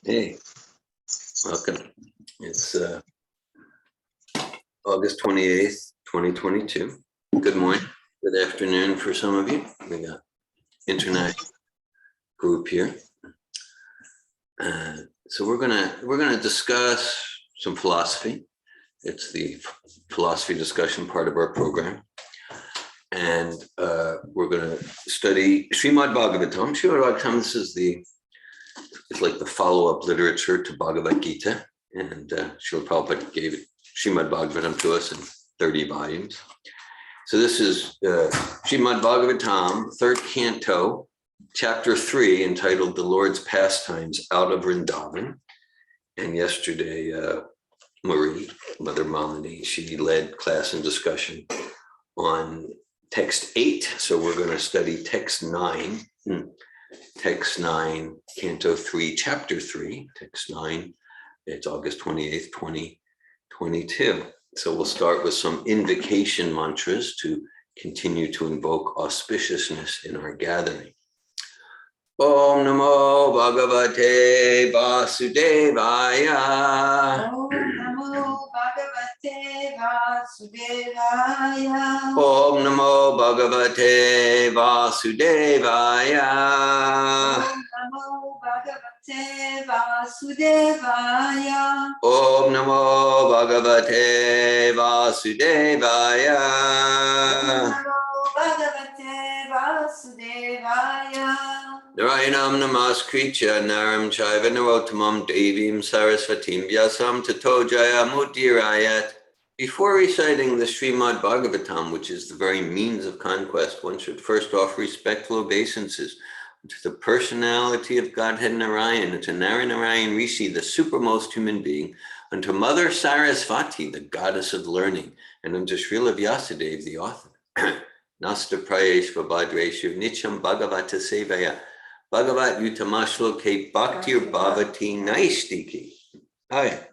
Hey, welcome. It's August 28th, 2022. Good morning, good afternoon for some of you. We got international group here. So we're gonna discuss some philosophy. It's the philosophy discussion part of our program. And we're gonna study Srimad Bhagavatam. Srimad Bhagavatam, it's like the follow-up literature to Bhagavad Gita. And Srila Prabhupada gave it Srimad Bhagavatam to us in 30 volumes. So this is Srimad Bhagavatam, 3rd canto, chapter 3, entitled The Lord's Pastimes out of Vrindavan. And yesterday, Marie, Mother Malini, she led class and discussion on text 8. So we're going to study text 9. Text 9, canto 3, chapter 3, text 9. It's August 28th, 2022. So we'll start with some invocation mantras to continue to invoke auspiciousness in our gathering. Om Namo Bhagavate Vasudevaya. Om Namo Bhagavate Vasudevaya. Om Namo Bhagavate Vasudevaya. Om Namo Bhagavate Vasudevaya. Om Namo Bhagavate Vasudevaya. Om Namo Bhagavate Vasudevaya. Narayanam namaskritya naram chaiva narottamam devim sarasvatim vyasam tato jayamudirayat. Before reciting the Srimad Bhagavatam, which is the very means of conquest, one should first offer respectful obeisances to the personality of Godhead Narayan, to Narayan Rishi, the supermost human being, unto Mother Sarasvati, the goddess of learning, and unto Srila Vyasadeva, the author. Nasta Prayeshva Bhadreshu Nicham Bhagavata Sevaya Bhagavat Yutamashloke Bhaktir Bhavati Naistiki. All right.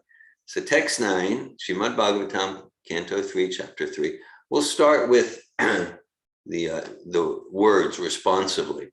So text 9, Srimad Bhagavatam, Canto 3, Chapter 3. We'll start with the words responsively.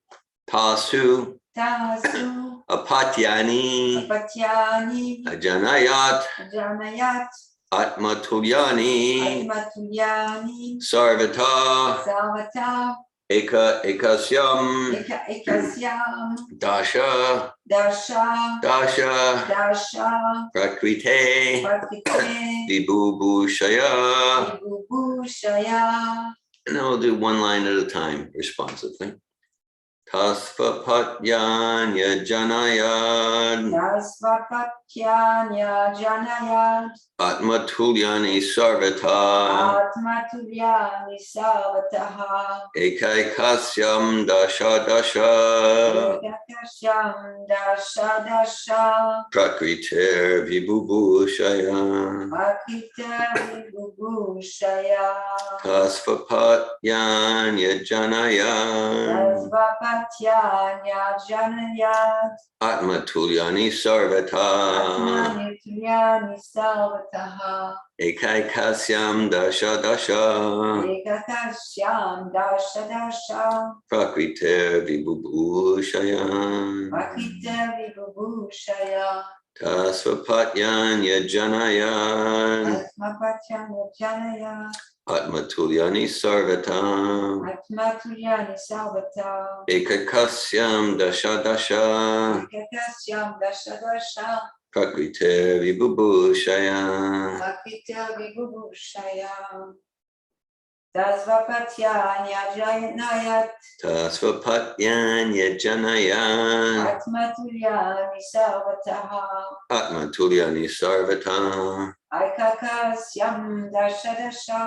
Tasu, Tasu, Apatyani, Apatyani, Ajanayat, Janayat, Atmatulyani, Atmatulyani, Sarvata, Sarvata, Ekasyam, Ekasyam, Dasha, Dasha, Dasha, Dasha, Prakrite, Prakrite, Vibhubushaya. Vibhubushaya. And then we'll do one line at a time, responsively. Tasvapatyanya Janayad, Tasvapatyanya Janayad, Atmatulyani Sarvata, Atmatulyani Sarvataha, Ekaikasyam Dasha Dasha, Ekakasyam Dasha Dasha, Prakriter Vibhubushaya, Akita Vibhubushaya, Tasvapatyanya Janayad, Tasvapatyanya Janayad, Atmatulyani Sarvata, Atmatulyani Sarvataha, Ekaikasyam Dasha Dasha, Ekakasyam Dasha Dasha, Prakriter Vibhubushaya, Akita Vibhubushaya, Tasvapatyanya Janayad, Atmapatyanya Janayad, Atmatulyani Sarvata, Atmatulyani Sarvata, Ekakasyam Dasha Dasha, Ekakasyam Dasha Dasha, Prakriter Vibhubushaya, Akita Vibhubushaya, Tasvapatyanya Janayat, Tasvapatyanya Janayad, Atmatulyani Sarvataha, Atmatulyani Sarvata, Ekakasyam Dasha Dasha,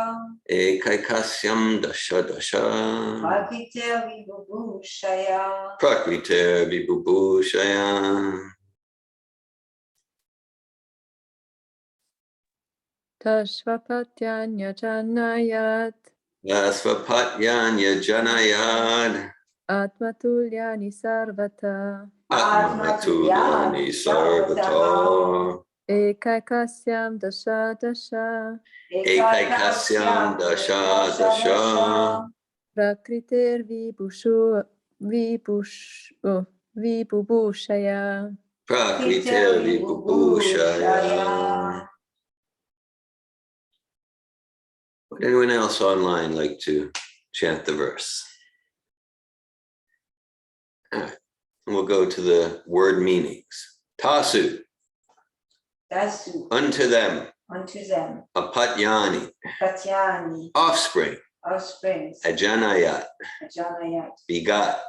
Ekaikasyam Dasha Dasha, Akita Vibhubushaya. Prakriter Vibhubushaya. Tasvapatyanya Janayat, Tasvapatyanya Janayad, Atmatulyani Sarvata, Atmatulyani Sarvata, Ekaikasyam Dasha Dasha, Ekaikasyam Dasha Dasha, Prakriter Vibhubushaya, Prakrite Vibhushaya. Would anyone else online like to chant the verse? All right. We'll go to the word meanings. Tasu. Tasu. Unto them. Unto them. Apatyani. Patyani. Offspring. Offsprings. Ajanayat. Ajanayat. Begot.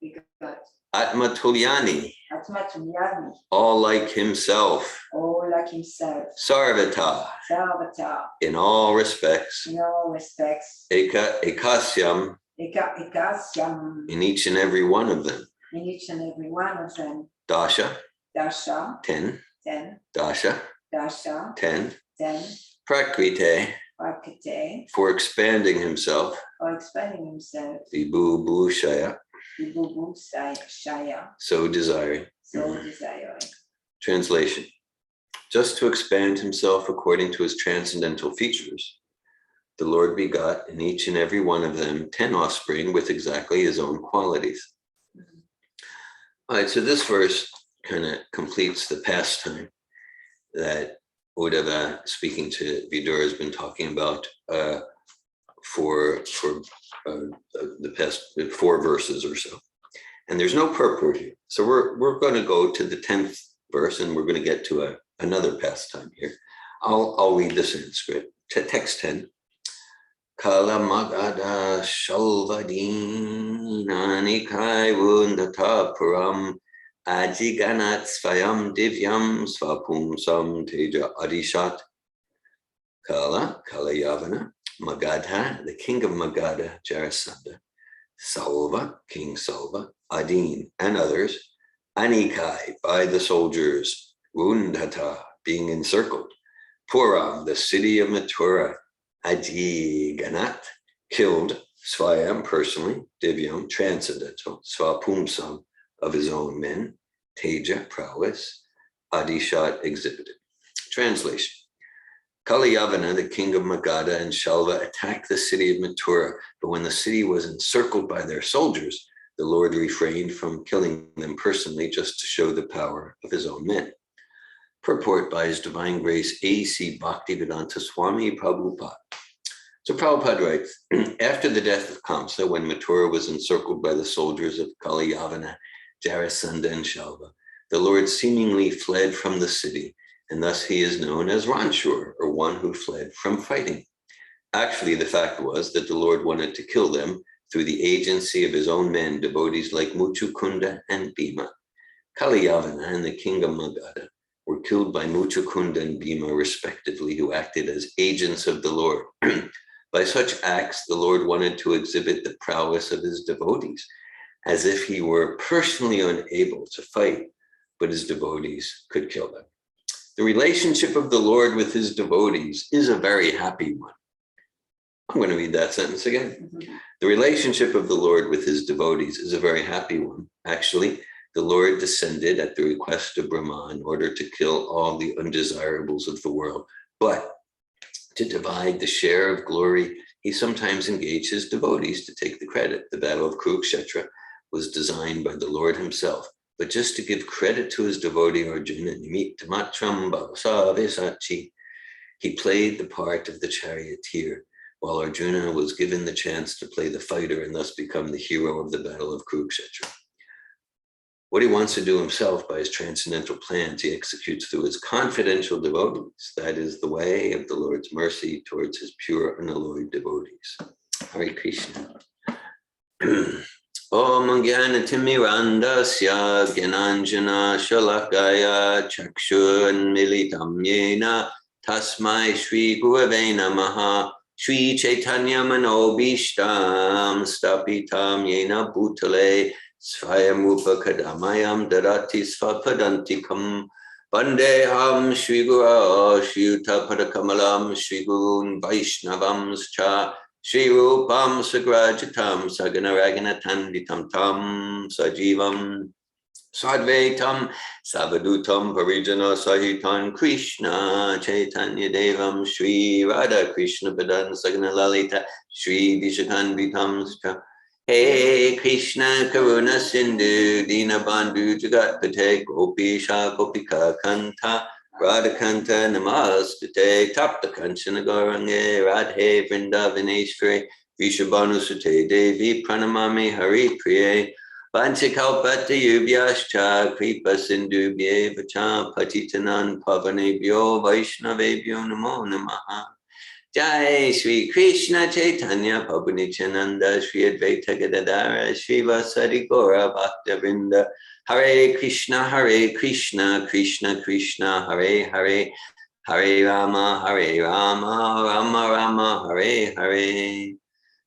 Begot. Atmatulyani. Atmatulyani. All like himself. All like himself. Sarvata. Sarvata. In all respects. In all respects. Ekasyam. Ekasyam. In each and every one of them. In each and every one of them. Dasha. Dasha. 10. 10. Dasha. Dasha. 10. 10. Prakrite. Prakite. For expanding himself. For expanding himself. Vibhushaya. Vibhushaya. So desiring. So desiring. Translation. Just to expand himself according to his transcendental features, the Lord begot in each and every one of them 10 offspring with exactly his own qualities. All right, so this verse kind of completes the pastime that Uddhava, speaking to Vidura, has been talking about for the past 4 verses or so. And there's no purport here. So we're going to go to the 10th verse, and we're going to get to another pastime here. I'll read the Sanskrit. Text 10. Kala magada shalvadinani kaivundata param ajiganat svayam divyam svapumsam teja adishat. Kala yavana, Magadha, the king of Magadha, Jarasandha, Salva, King Salva, Adin, and others, Anikai, by the soldiers, Wundhata, being encircled, Puram, the city of Mathura, Aji Ganat, killed, Svayam, personally, Divyam, transcendental, Svapumsam, of his own men, Teja, prowess, Adishat, exhibited. Translation. Kalayavana, the king of Magadha, and Shalva attacked the city of Mathura, but when the city was encircled by their soldiers, the Lord refrained from killing them personally just to show the power of his own men. Purport by His Divine Grace A.C. Bhaktivedanta Swami Prabhupada. So Prabhupada writes, after the death of Kamsa, when Mathura was encircled by the soldiers of Kalayavana, Jarasandha, and Shalva, the Lord seemingly fled from the city, and thus he is known as Ranshur, or one who fled from fighting. Actually, the fact was that the Lord wanted to kill them through the agency of his own men, devotees like Muchukunda and Bhima. Kalayavana and the king of Magadha were killed by Muchukunda and Bhima, respectively, who acted as agents of the Lord. By such acts, the Lord wanted to exhibit the prowess of his devotees, as if he were personally unable to fight, but his devotees could kill them. The relationship of the Lord with his devotees is a very happy one. I'm going to read that sentence again. The relationship of the Lord with his devotees is a very happy one. Actually, the Lord descended at the request of Brahma in order to kill all the undesirables of the world. But to divide the share of glory, he sometimes engaged his devotees to take the credit. The battle of Kurukshetra was designed by the Lord himself. But just to give credit to his devotee Arjuna, he played the part of the charioteer, while Arjuna was given the chance to play the fighter and thus become the hero of the battle of Kurukshetra. What he wants to do himself by his transcendental plans, he executes through his confidential devotees. That is the way of the Lord's mercy towards his pure, unalloyed devotees. Hare Krishna. Om Jnanatimmirandasya Gyananjana Shalakaya Chakshurmilitam Yena Tasmai Shri Gurave Namaha Shri Chaitanya Manobishtam Stapitam Yena Bhutale Svayamupa Kadamayam Darati Svapadantikam Vandeham Shri Guru Shri Yuta Padakamalam Shri Gurun Vaishnavamscha Shri Rupam Sagrajatam Saganaraganatanditam Tam Sajivam Sadvaitam Savadutam Parijana Sahitan Krishna Chaitanya Devam Shri Radha Krishna Padan Sagana Lalita Shri Vishakanvitam Hey Krishna Karuna Sindhu Dinabandhu Jagatpate Gopisha Gopika Kanta Radhakanta Namastate Tapta Kanchana Gaurange Radhe Vrindavaneshwari Vishabhanu Sute Devi Pranamami Hari Priye Vanchikalpati Yubhyascha Kripa Sindhu Bhyevacha Patitanan Pavanebhyo Vaishnavebhyo Namo Namaha Jai Shri Krishna Chaitanya Prabhu Nityananda Shri Advaita Gadadara Shri Vasari Gaura Bhaktavinda Hare Krishna Krishna Krishna Hare Hare Hare Rama Rama Rama Hare Hare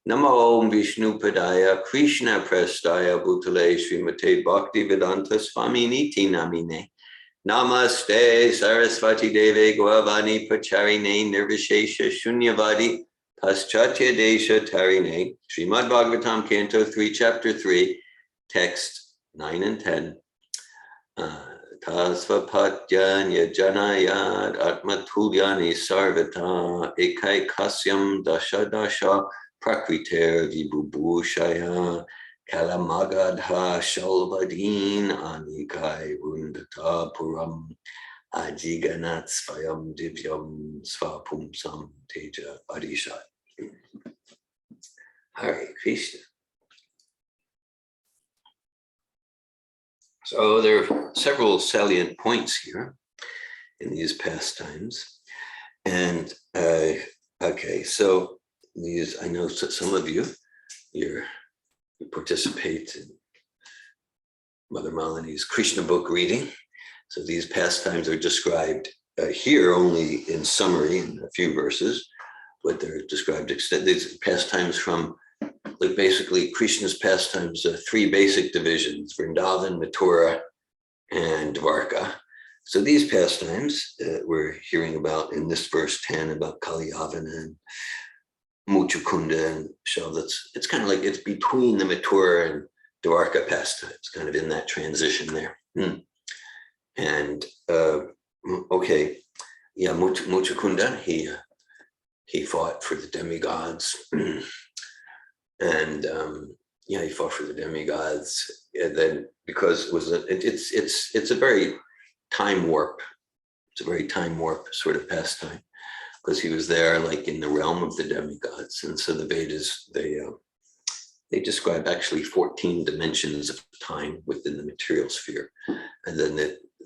Namo Om Vishnu Padaya Krishna Prestaya Bhutale Srimate Bhakti Vedanta Swami Niti Namine Namaste Saraswati Deve Gavani Pacharine Nirvishesha Shunyavadi Paschatya Desha Tarine Srimad Bhagavatam Canto 3 Chapter 3 Text 9 and 10 Tasvapatyanya Janayad Atmatulyani Sarvata Ekai Kasyam Dasha Dasha Prakriter Vibhushaya Kalamagadha Shalvadin Anikai Vundata Puram Ajiganat Svayam Divyam Svapumsam Teja Adisha. Hare Krishna. So there are several salient points here in these pastimes. And okay, so these, I know some of you participate in Mother Malini's Krishna book reading. So these pastimes are described here only in summary in a few verses, but they're described these pastimes from like basically Krishna's pastimes, three basic divisions: Vrindavan, Mathura, and Dwarka. So these pastimes we're hearing about in this verse 10 about Kalyavana and Muchukunda and so it's kind of like it's between the Mathura and Dwarka pastimes, kind of in that transition there. And okay, yeah, Muchukunda, he fought for the demigods, and yeah, he fought for the demigods, and then because it's a very time warp. It's a very time warp sort of pastime, because he was there like in the realm of the demigods. And so the Vedas, they describe actually 14 dimensions of time within the material sphere. And then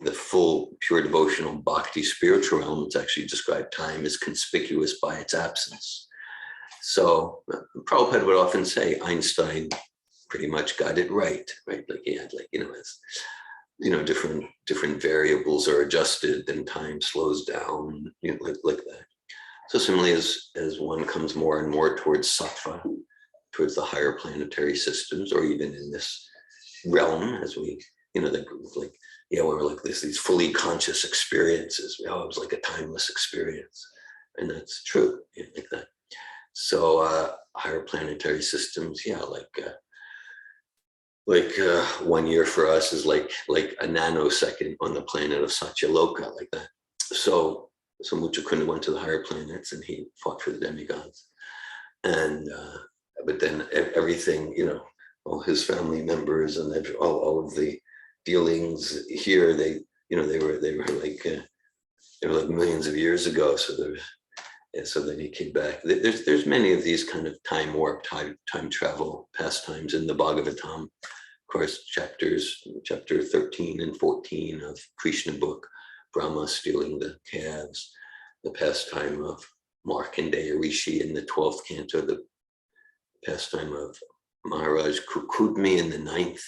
the full pure devotional bhakti spiritual realm, it's actually described time as conspicuous by its absence. So Prabhupada would often say Einstein pretty much got it right? Like he had as different variables are adjusted, then time slows down, like that. So similarly, as one comes more and more towards sattva, towards the higher planetary systems, or even in this realm, as we, when we're like these fully conscious experiences, it was like a timeless experience. And that's true, like that. So higher planetary systems, like 1 year for us is like a nanosecond on the planet of Satyaloka, like that. So Muchukunda went to the higher planets and he fought for the demigods. And but then everything, all his family members and all of the dealings here, they were like millions of years ago. So then he came back. There's many of these kind of time warp, time travel pastimes in the Bhagavatam. Of course, chapter 13 and 14 of Krishna book, Brahma stealing the calves, the pastime of Markandeya Rishi in the 12th canto, the pastime of Maharaj Kukudmi in the 9th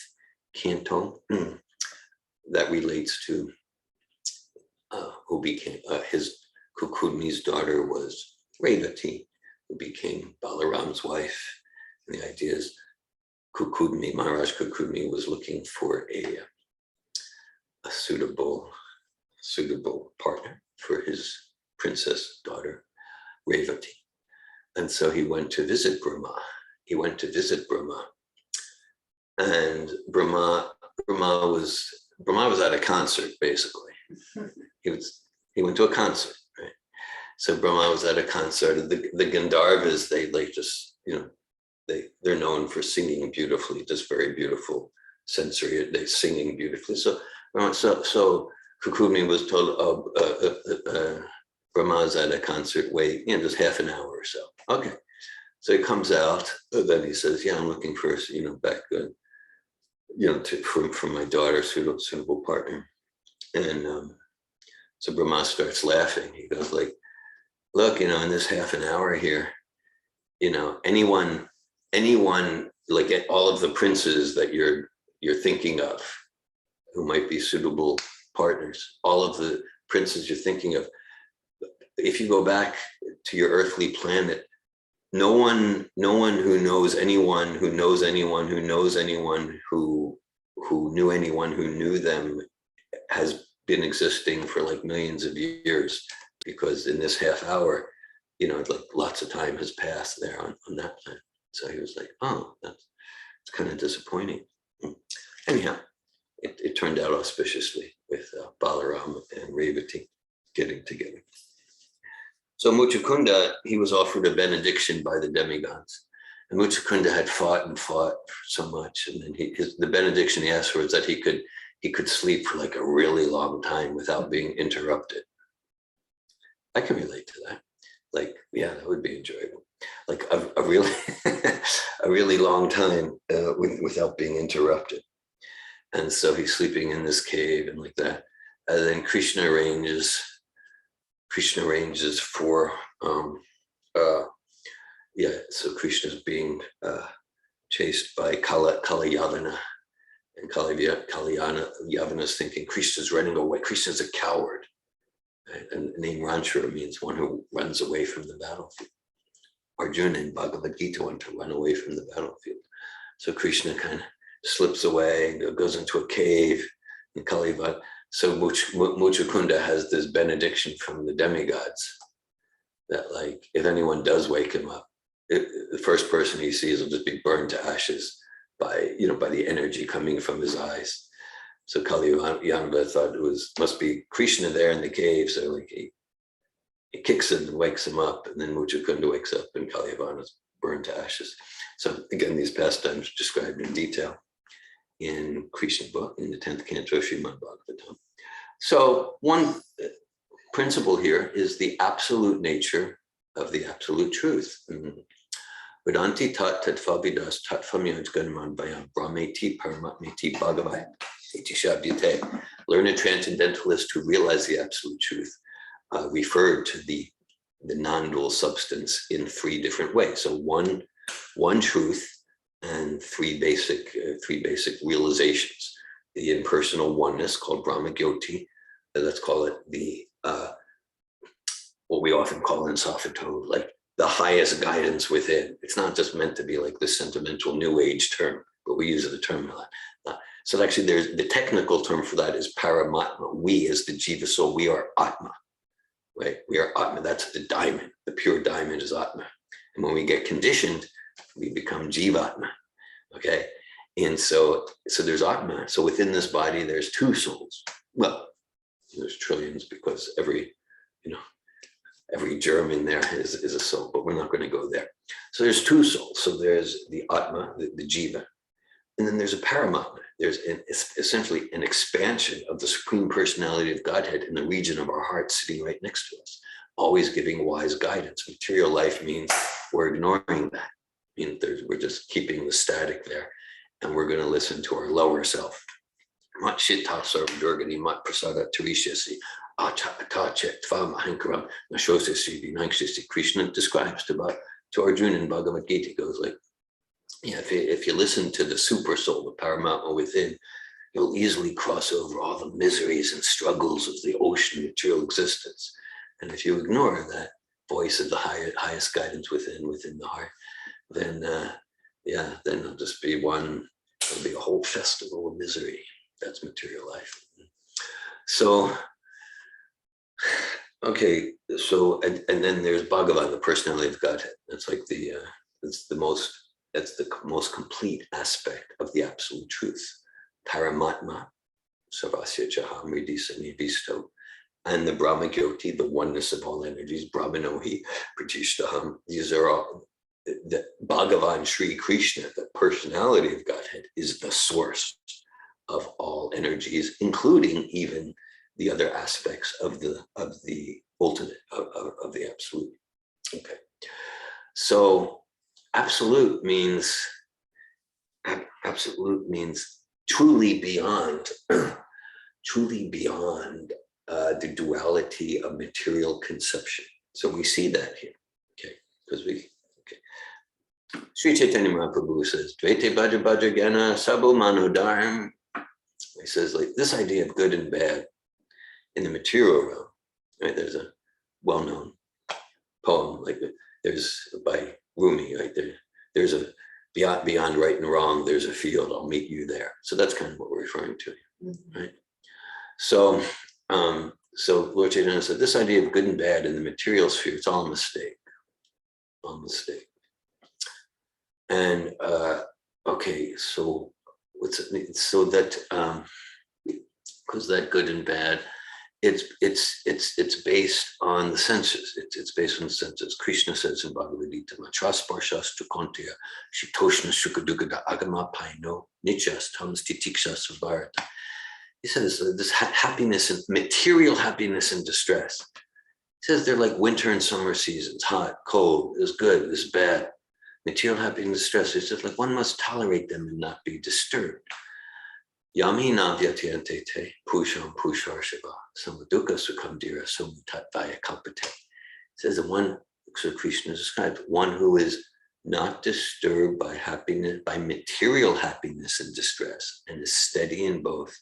canto. That relates to who became his Kukudmi's daughter was Revati, who became Balaram's wife. And the idea is Maharaj Kukudmi was looking for a suitable partner for his princess daughter, Revati. And so he went to visit Brahma. And Brahma was at a concert, basically. He went to a concert, right? So Brahma was at a concert. The Gandharvas, they like just, they're known for singing beautifully, just very beautiful sensory. They're singing beautifully. So Kukumi was told, Brahma's at a concert, wait, just half an hour or so. Okay. So he comes out, then he says, yeah, I'm looking for, back, for my daughter, suitable partner. And so Brahma starts laughing. He goes like, look, in this half an hour here, anyone, like all of the princes that you're thinking of who might be suitable partners, all of the princes you're thinking of, if you go back to your earthly planet, no one who knows anyone who knows anyone who knows anyone who knew anyone who knew them has been existing for like millions of years, because in this half hour, like lots of time has passed there on that planet. So he was like, oh, it's kind of disappointing. Anyhow, it turned out auspiciously with Balaram and Revati getting together. So Muchukunda, he was offered a benediction by the demigods. And Muchukunda had fought so much. And then the benediction he asked for is that he could sleep for like a really long time without being interrupted. I can relate to that. Like, yeah, that would be enjoyable. Like a really, a really long time without being interrupted. And so he's sleeping in this cave and like that. And then Krishna arranges for, so Krishna's being chased by Kalayavana. And Kalayavana's thinking Krishna's running away. Krishna's a coward. Right? And the name Ranchura means one who runs away from the battlefield. Arjuna in Bhagavad Gita want to run away from the battlefield. So Krishna kind of slips away and goes into a cave in Kalayavana. So Muchukunda has this benediction from the demigods that, like, if anyone does wake him up, the first person he sees will just be burned to ashes by the energy coming from his eyes. So Kalyavana thought must be Krishna there in the cave. So like he kicks him and wakes him up, and then Muchukunda wakes up and Kalyavana's burned to ashes. So again, these pastimes described in detail in Krishna book, in the 10th canto of Srimad Bhagavatam. So one principle here is the absolute nature of the absolute truth. Vedanti tat tatvavidas tatfamyaj ganman vayam brahmeti paramatmeti bhagavai iti shabdyate. Learned transcendentalists who realize the absolute truth referred to the non-dual substance in three different ways. So one truth and three basic realizations. The impersonal oneness called Brahma Gyoti, let's call it the what we often call in Sophato, like the highest guidance within. It's not just meant to be like this sentimental new age term, but we use the term a lot. So actually there's the technical term for that is Paramatma. We as the Jiva soul, we are Atma, right? We are Atma, that's the diamond. The pure diamond is Atma. And when we get conditioned, we become Jivatma, okay? And so there's Atma. So within this body, there's two souls. Well, there's trillions because every germ in there is a soul, but we're not going to go there. So there's two souls. So there's the Atma, the Jiva, and then there's a Paramatma. There's essentially an expansion of the Supreme Personality of Godhead in the region of our heart sitting right next to us, always giving wise guidance. Material life means we're ignoring that. We're just keeping the static there, and we're going to listen to our lower self. Mat Shitta Sarvadurgani Mat Prasada Tarishasi Krishna describes to Arjuna in Bhagavad Gita. It goes like, yeah, if you listen to the super soul, the Paramatma within, you'll easily cross over all the miseries and struggles of the ocean of material existence. And if you ignore that voice of the highest guidance within the heart, then then it'll just be it'll be a whole festival of misery. That's material life. So, okay, so and then there's Bhagavan, the personality of Godhead. That's like that's the most complete aspect of the absolute truth. Paramatma, Sarvasya Chaham Ridisa Nivisto, and the Brahma Gyoti, the oneness of all energies, Brahmanohi, Pratishtaham. These are all the Bhagavan Sri Krishna, the personality of Godhead, is the source of all energies, including even the other aspects of the ultimate, of the absolute. Okay, so absolute means truly beyond the duality of material conception. So we see that here, okay, because Sri Chaitanya Mahaprabhu says, Dvaite Bhaja Bhaja Gana Sabu Manodharm. He says, like, this idea of good and bad in the material realm, right? There's a well-known poem, like there's by Rumi, right? There's a beyond right and wrong, there's a field, I'll meet you there. So that's kind of what we're referring to, right? So, so Lord Chaitanya said, this idea of good and bad in the material sphere, it's all a mistake, all a mistake. And okay, so what's it? So that because that good and bad, it's based on the senses. It's based on the senses. Krishna says in Bhagavad Gita, "Matrasparshastu konteya shitoshna shukadugada agama paino nityas tams titikshas bharata." He says this happiness and material happiness and distress. He says they're like winter and summer seasons, hot, cold, is good, is bad. Material happiness and distress. It's just like one must tolerate them and not be disturbed. Yami navyatiyante te pusham pusharshava samaduka sukham dhira sumutatvaya kalpate. Says the one, so Krishna described, one who is not disturbed by happiness, by material happiness and distress, and is steady in both.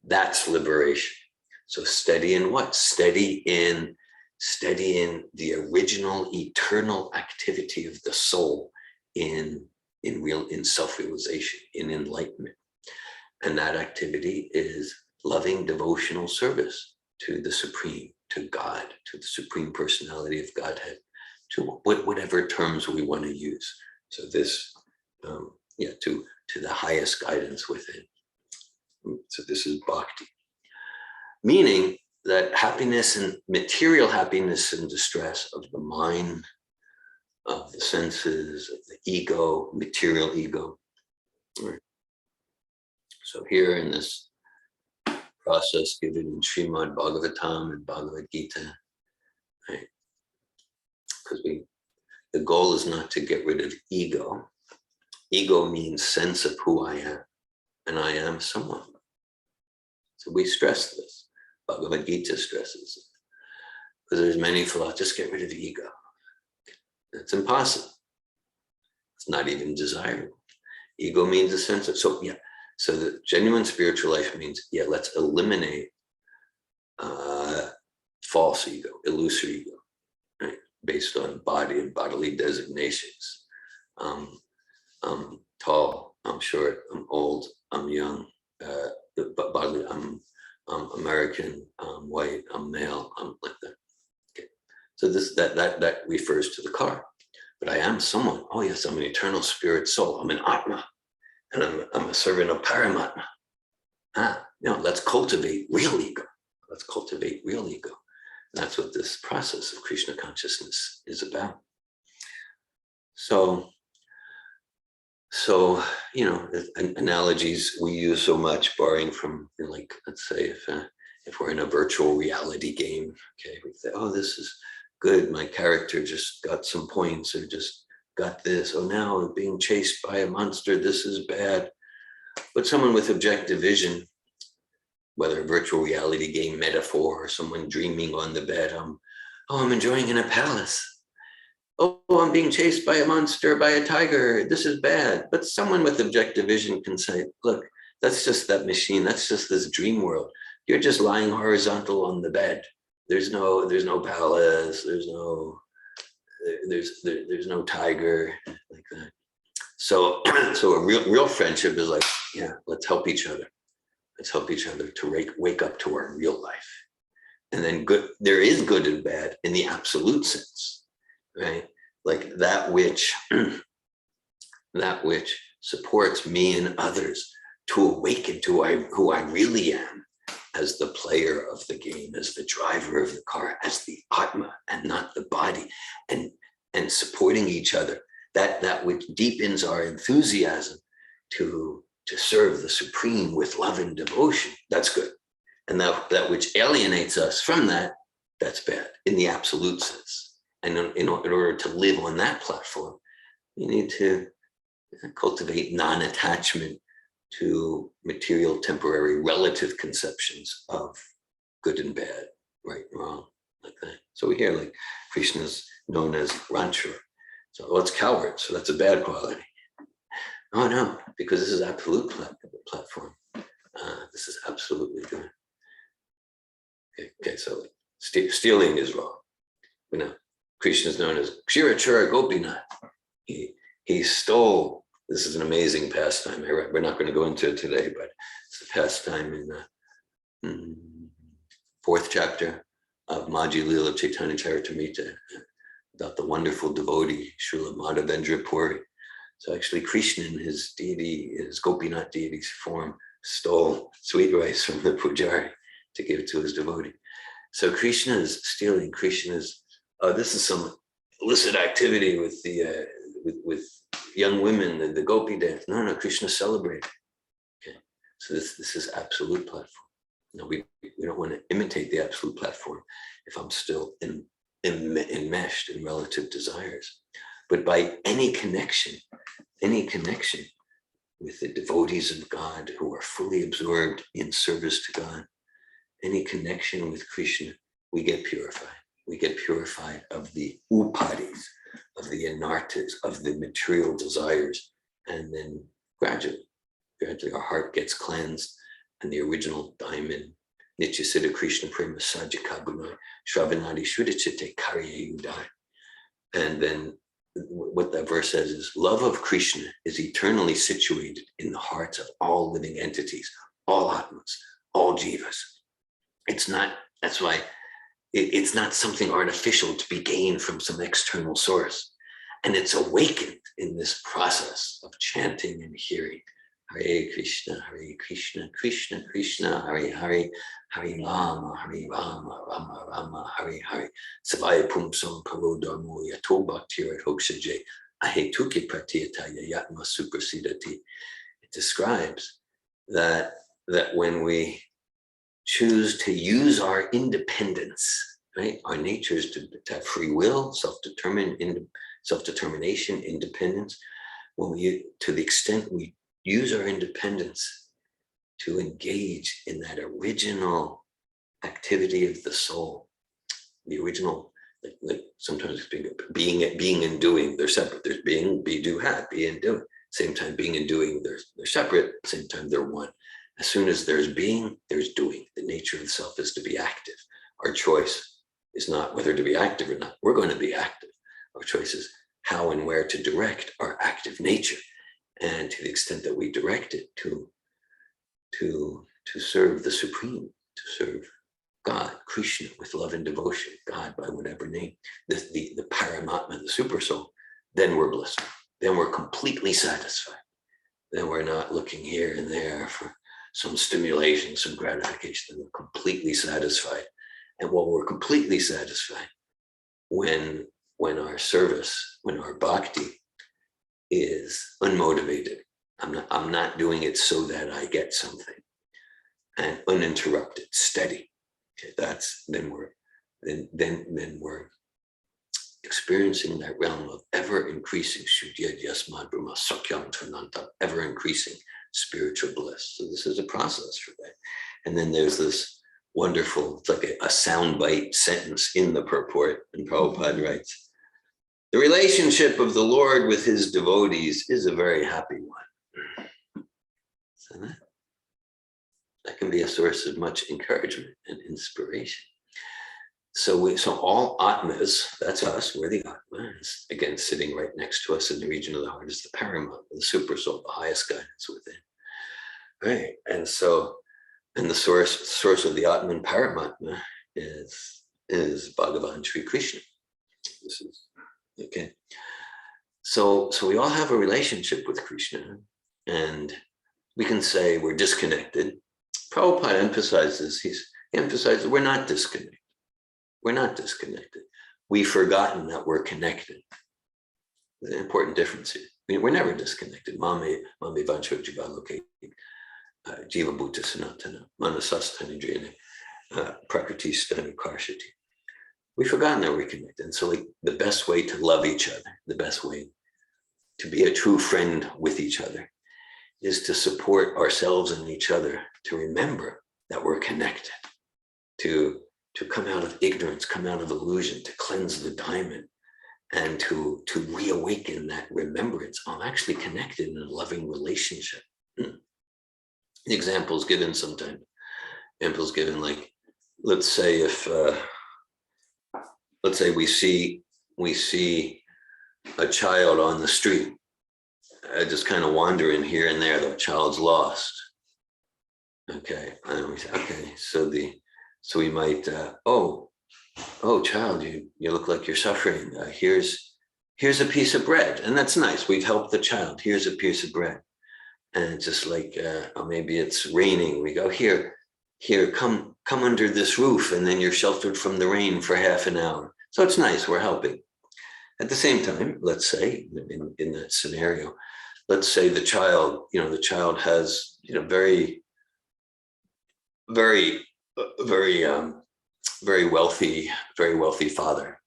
That's liberation. So steady in what? Steady in the original eternal activity of the soul in self-realization, in enlightenment. And that activity is loving devotional service to the Supreme, to God, to the Supreme Personality of Godhead, to whatever terms we want to use. So this, to the highest guidance within. So this is bhakti. Meaning that happiness and material happiness and distress of the mind, of the senses, of the ego, material ego. Right. So here in this process given in Srimad Bhagavatam and Bhagavad Gita, right? Because the goal is not to get rid of ego. Ego means sense of who I am, and I am someone. So we stress this. Bhagavad Gita stresses it. Because there's many philosophies, just get rid of ego. It's impossible. It's not even desirable. Ego means a sense of, so the genuine spiritual life means, let's eliminate false ego, illusory ego, right? Based on body and bodily designations. I'm tall, I'm short, I'm old, I'm young, bodily, I'm American, I'm white, I'm male, I'm like that. Okay. So that refers to the car. But I am someone. Oh yes, I'm an eternal spirit soul. I'm an Atma. And I'm a servant of Paramatma. Let's cultivate real ego. Let's cultivate real ego. And that's what this process of Krishna consciousness is about. So analogies we use so much, borrowing from, like, let's say if we're in a virtual reality game, okay, we say, oh, this is good. My character just got some points, or just got this. Oh, now being chased by a monster, this is bad. But someone with objective vision, whether a virtual reality game metaphor or someone dreaming on the bed, I'm enjoying in a palace. Oh, I'm being chased by a monster, by a tiger. This is bad. But someone with objective vision can say, look, that's just that machine. That's just this dream world. You're just lying horizontal on the bed. There's no palace. There's no tiger like that. So a real friendship is like, let's help each other. Let's help each other to wake up to our real life. And then there is good and bad in the absolute sense, right? Like that which supports me and others to awaken to who I really am, as the player of the game, as the driver of the car, as the Atma and not the body, and supporting each other that which deepens our enthusiasm to serve the Supreme with love and devotion, that's good. And that which alienates us from that, that's bad in the absolute sense. And in order to live on that platform, you need to cultivate non-attachment to material, temporary, relative conceptions of good and bad, right and wrong, like that. So we hear like Krishna's known as Ranchur. So, well, it's coward, so that's a bad quality. Oh no, because this is absolute platform. This is absolutely good. Okay, so stealing is wrong. You know, Krishna is known as Kshirachara Gopinath. He stole. This is an amazing pastime. We're not going to go into it today, but it's a pastime in the 4th chapter of Majji Leela Chaitanya Charitamrita about the wonderful devotee Srila Madhavendra Puri. So actually Krishna in his deity, his Gopinath deity's form, stole sweet rice from the pujari to give to his devotee. So Krishna is stealing. Krishna is, this is some illicit activity with the with young women, the gopi dance. No, Krishna celebrated. Okay, so this is absolute platform. No, we don't want to imitate the absolute platform if I'm still enmeshed in relative desires. But by any connection with the devotees of God who are fully absorbed in service to God, any connection with Krishna, we get purified. We get purified of the upadis, of the anartas, of the material desires. And then gradually our heart gets cleansed and the original diamond, Nityasiddha Krishna Prema Sajjakabunai, Shravanadi Shridichite Karye Udai. And then what that verse says is, love of Krishna is eternally situated in the hearts of all living entities, all atmas, all jivas. It's not, that's why it's not something artificial to be gained from some external source. And it's awakened in this process of chanting and hearing. Hare Krishna, Krishna Krishna, Hare Hare, Hare Rama, Rama Rama, Hare Hare. Savaya Pumsam Parodharmo Yato Bhaktirat Hokshaje, Ahetuki Pratiyataya Yatma Suprasidati. It describes that when we choose to use our independence, right? Our nature is to have free will, self-determination, independence. When to the extent we use our independence to engage in that original activity of the soul, the original, like sometimes being and doing, they're separate. There's being, be, do, have, be and doing. Same time, being and doing, they're separate. Same time, they're one. As soon as there's being, there's doing. The nature of the self is to be active. Our choice is not whether to be active or not. We're going to be active. Our choice is how and where to direct our active nature. And to the extent that we direct it to serve the Supreme, to serve God, Krishna, with love and devotion, God by whatever name, the Paramatma, the super soul, then we're blissful. Then we're completely satisfied. Then we're not looking here and there for some stimulation, some gratification. Then we're completely satisfied. And while we're completely satisfied, when our service, when our bhakti is unmotivated, I'm not doing it so that I get something, and uninterrupted, steady. Okay, then we're experiencing that realm of ever increasing Shuddhya Yasmad Brahma Sakyam Tvananta, ever increasing spiritual bliss. So this is a process for that. And then there's this wonderful, it's like a soundbite sentence in the purport, and Prabhupada writes, the relationship of the Lord with his devotees is a very happy one. So that can be a source of much encouragement and inspiration. So all Atmas, that's us, we're the Atmas. Again, sitting right next to us in the region of the heart is the Paramatma, the super soul, the highest guidance within. Right, and the source of the Atman Paramatma is Bhagavan Sri Krishna. This is okay. So we all have a relationship with Krishna, and we can say we're disconnected. Prabhupada emphasizes, he emphasizes we're not disconnected. We're not disconnected. We've forgotten that we're connected. There's an important difference here. We're never disconnected. Mame vancho jivaloke jiva bhuta sanatana manasastani drene prakriti stani karshati. We've forgotten that we're connected. And so like the best way to love each other, the best way to be a true friend with each other is to support ourselves and each other, to remember that we're connected, to come out of ignorance, come out of illusion, to cleanse the diamond, and to reawaken that remembrance. I'm actually connected in a loving relationship. The examples given sometimes, examples given like, let's say if, let's say we see a child on the street, just kind of wandering here and there, the child's lost. Okay, and we say, okay, so we might, oh child, you look like you're suffering. Here's a piece of bread, and that's nice. We've helped the child. Here's a piece of bread, and it's just like, or maybe it's raining. We go here, come under this roof, and then you're sheltered from the rain for half an hour. So it's nice. We're helping. At the same time, let's say in that scenario, let's say the child has, very wealthy father.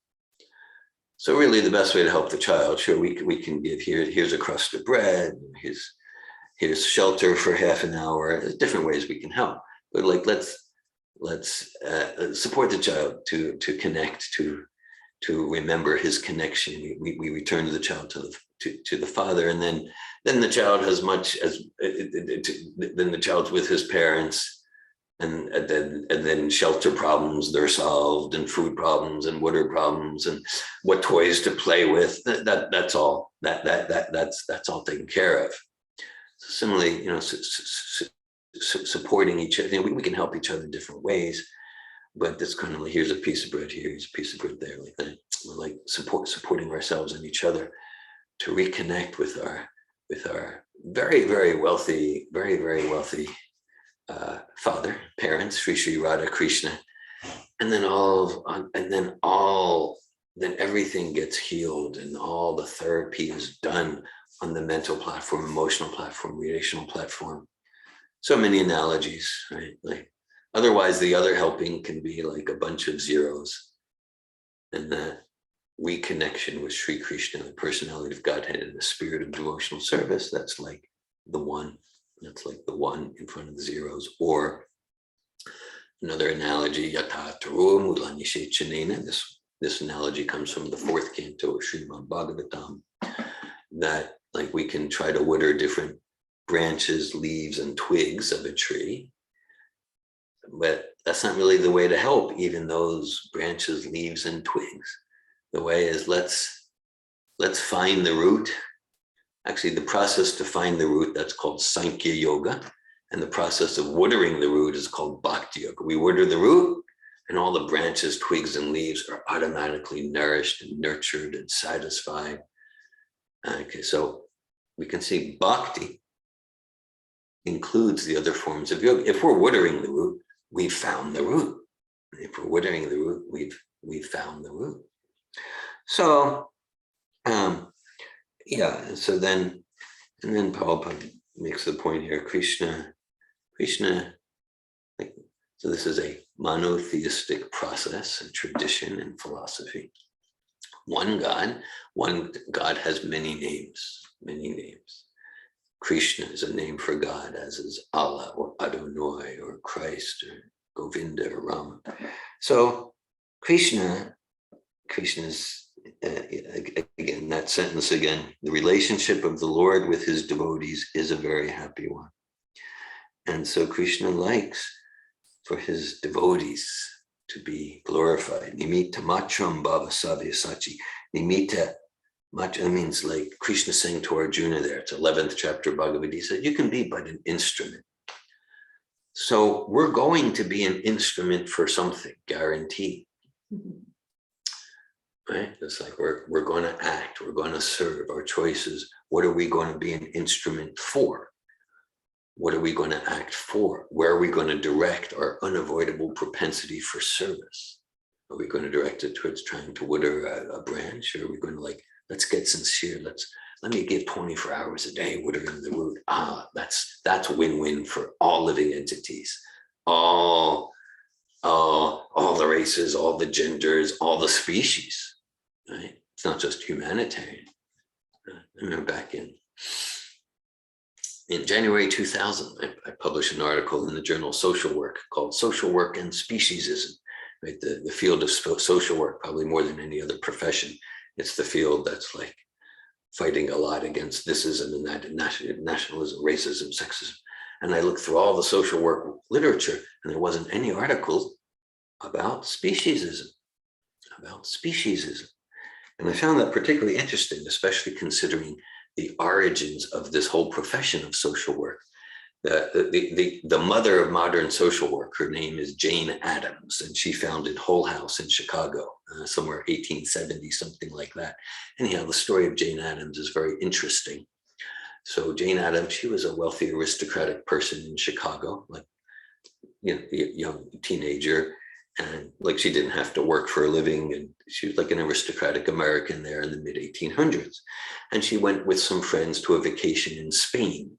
So really the best way to help the child, sure, we can give here's a crust of bread, here's shelter for half an hour. There's different ways we can help, but like let's support the child to connect, to remember his connection. We return to the child to the father, and then the child has much as then the child's with his parents. And then shelter problems, they're solved, and food problems and water problems and what toys to play with. That's all all taken care of. So similarly, supporting each other. We can help each other in different ways, but that's kind of like, here's a piece of bread here, here's a piece of bread there. Like that. We're like supporting ourselves and each other to reconnect with our very wealthy father, parents, Sri Radha Krishna, and then everything gets healed, and all the therapy is done on the mental platform, emotional platform, relational platform. So many analogies, right? Like otherwise, the other helping can be like a bunch of zeros, and that reconnection with Sri Krishna, the personality of Godhead, and the spirit of devotional service. That's like the one. That's like the one in front of the zeros. Or another analogy, yata taro mulanishe chanena. This analogy comes from the 4th canto of Srimad Bhagavatam, that like we can try to water different branches, leaves, and twigs of a tree, but that's not really the way to help even those branches, leaves, and twigs. The way is let's find the root. Actually, the process to find the root, that's called Sankhya Yoga. And the process of watering the root is called Bhakti Yoga. We water the root, and all the branches, twigs, and leaves are automatically nourished and nurtured and satisfied. Okay, so we can see Bhakti includes the other forms of yoga. If we're watering the root, we've found the root. If we're watering the root, we've found the root. So, yeah, so then Prabhupada makes the point here, Krishna, like, so this is a monotheistic process and tradition and philosophy. One God has many names. Krishna is a name for God, as is Allah or Adonai or Christ or Govinda or Rama. So Krishna's, again, that sentence again, the relationship of the Lord with his devotees is a very happy one. And so Krishna likes for his devotees to be glorified. Nimitta matram bhava savya sachi. Nimitta matram means like Krishna saying to Arjuna there, it's 11th chapter of Bhagavad Gita, he said, you can be but an instrument. So we're going to be an instrument for something, guaranteed. Right? It's like we're going to act, we're going to serve. Our choices, what are we going to be an instrument for? What are we going to act for? Where are we going to direct our unavoidable propensity for service? Are we going to direct it towards trying to water a branch? Or are we going to let's get sincere. Let me give 24 hours a day, watering the root. That's win-win for all living entities, all the races, all the genders, all the species, right? It's not just humanitarian. I remember back in January 2000, I published an article in the journal Social Work called Social Work and Speciesism, right? The field of social work, probably more than any other profession. It's the field that's like fighting a lot against thisism and that, nationalism, racism, sexism. And I looked through all the social work literature, and there wasn't any articles about speciesism, And I found that particularly interesting, especially considering the origins of this whole profession of social work. The mother of modern social work, her name is Jane Addams, and she founded Hull House in Chicago, somewhere 1870, something like that. Anyhow, the story of Jane Addams is very interesting. So Jane Addams, she was a wealthy aristocratic person in Chicago, like, you know, young teenager, and like she didn't have to work for a living, and she was like an aristocratic American there in the mid 1800s. And she went with some friends to a vacation in Spain.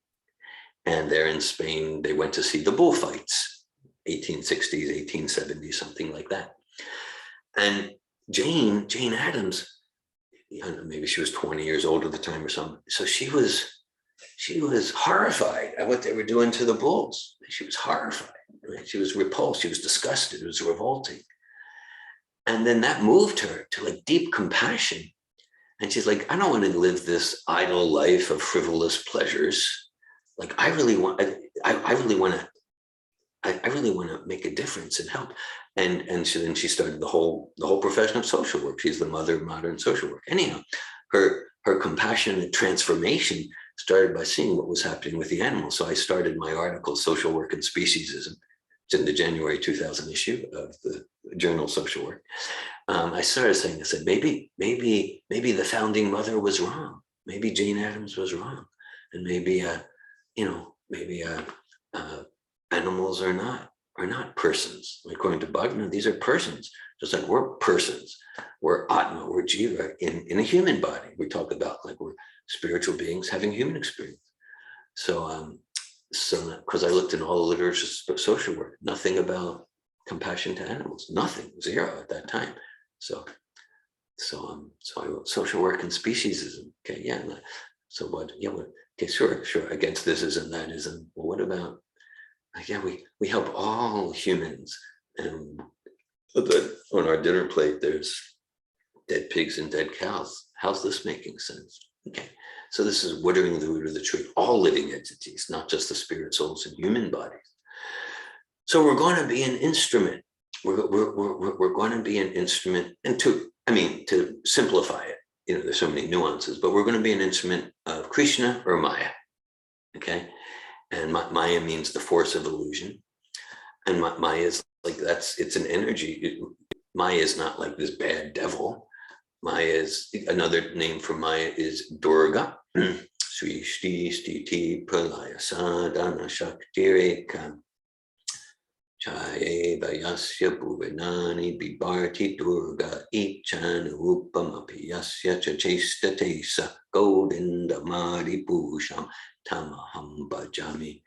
And there in Spain, they went to see the bullfights, 1860s, 1870s, something like that. And Jane Addams, I don't know, maybe she was 20 years old at the time or something. So she was horrified at what they were doing to the bulls. She was horrified, right? She was repulsed. She was disgusted. It was revolting. And then that moved her to like deep compassion. And she's like, I don't want to live this idle life of frivolous pleasures. Like I really want to make a difference and help. And then she started the whole profession of social work. She's the mother of modern social work. Anyhow, her compassionate transformation started by seeing what was happening with the animals. So I started my article, Social Work and Speciesism. It's in the January 2000 issue of the journal Social Work. I started saying, I said, maybe the founding mother was wrong. Maybe Jane Addams was wrong. And maybe animals are not persons. According to Bhagavad, these are persons, just like we're persons. We're Atma, we're Jiva in a human body. We talk about like we're spiritual beings having human experience. So because I looked in all the literature of social work, nothing about compassion to animals, nothing, zero at that time. So I wrote Social Work and Speciesism. Okay, yeah. So what? Yeah, what? Okay, sure. Against thisism, thatism. Well, what about? Yeah, we help all humans. And on our dinner plate, there's dead pigs and dead cows. How's this making sense? Okay, so this is watering the root of the tree. All living entities, not just the spirit souls and human bodies. So we're going to be an instrument. We're going to be an instrument, and to simplify it, there's so many nuances, but we're going to be an instrument of Krishna or Maya, okay? And Maya means the force of illusion. And Maya is like, it's an energy. Maya is not like this bad devil. Maya is, another name for Maya is Durga. Srishti stiti pralaya sadhana shaktireka chaye vayasya bhuvanani bibarti Durga ichana upamapi yasya chachestatesa Govinda maripusham tamaham bhajami.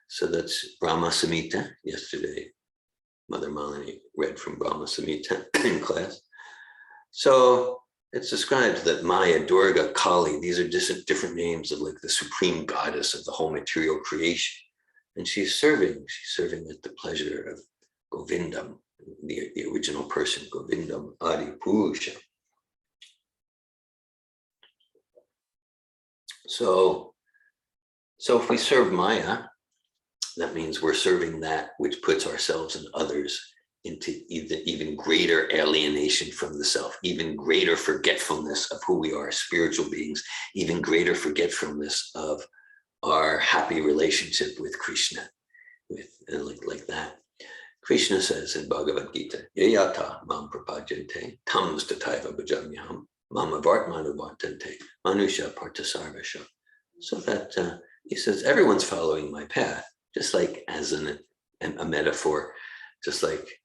So that's Brahma Samhita. Yesterday, Mother Malini read from Brahma Samhita in class. So it's described that Maya, Durga, Kali, these are just different names of like the supreme goddess of the whole material creation. And she's serving at the pleasure of Govindam, the original person, Govindam Adi Purusha. So if we serve Maya, that means we're serving that which puts ourselves and others into even greater alienation from the self, even greater forgetfulness of who we are as spiritual beings, even greater forgetfulness of our happy relationship with Krishna, like that. Krishna says in Bhagavad Gita, Yayata mam prapajante tam stataiva bhajamyaham mama vartmanu vartante manusha partasarvasha. So that he says, everyone's following my path, just like as a metaphor, just like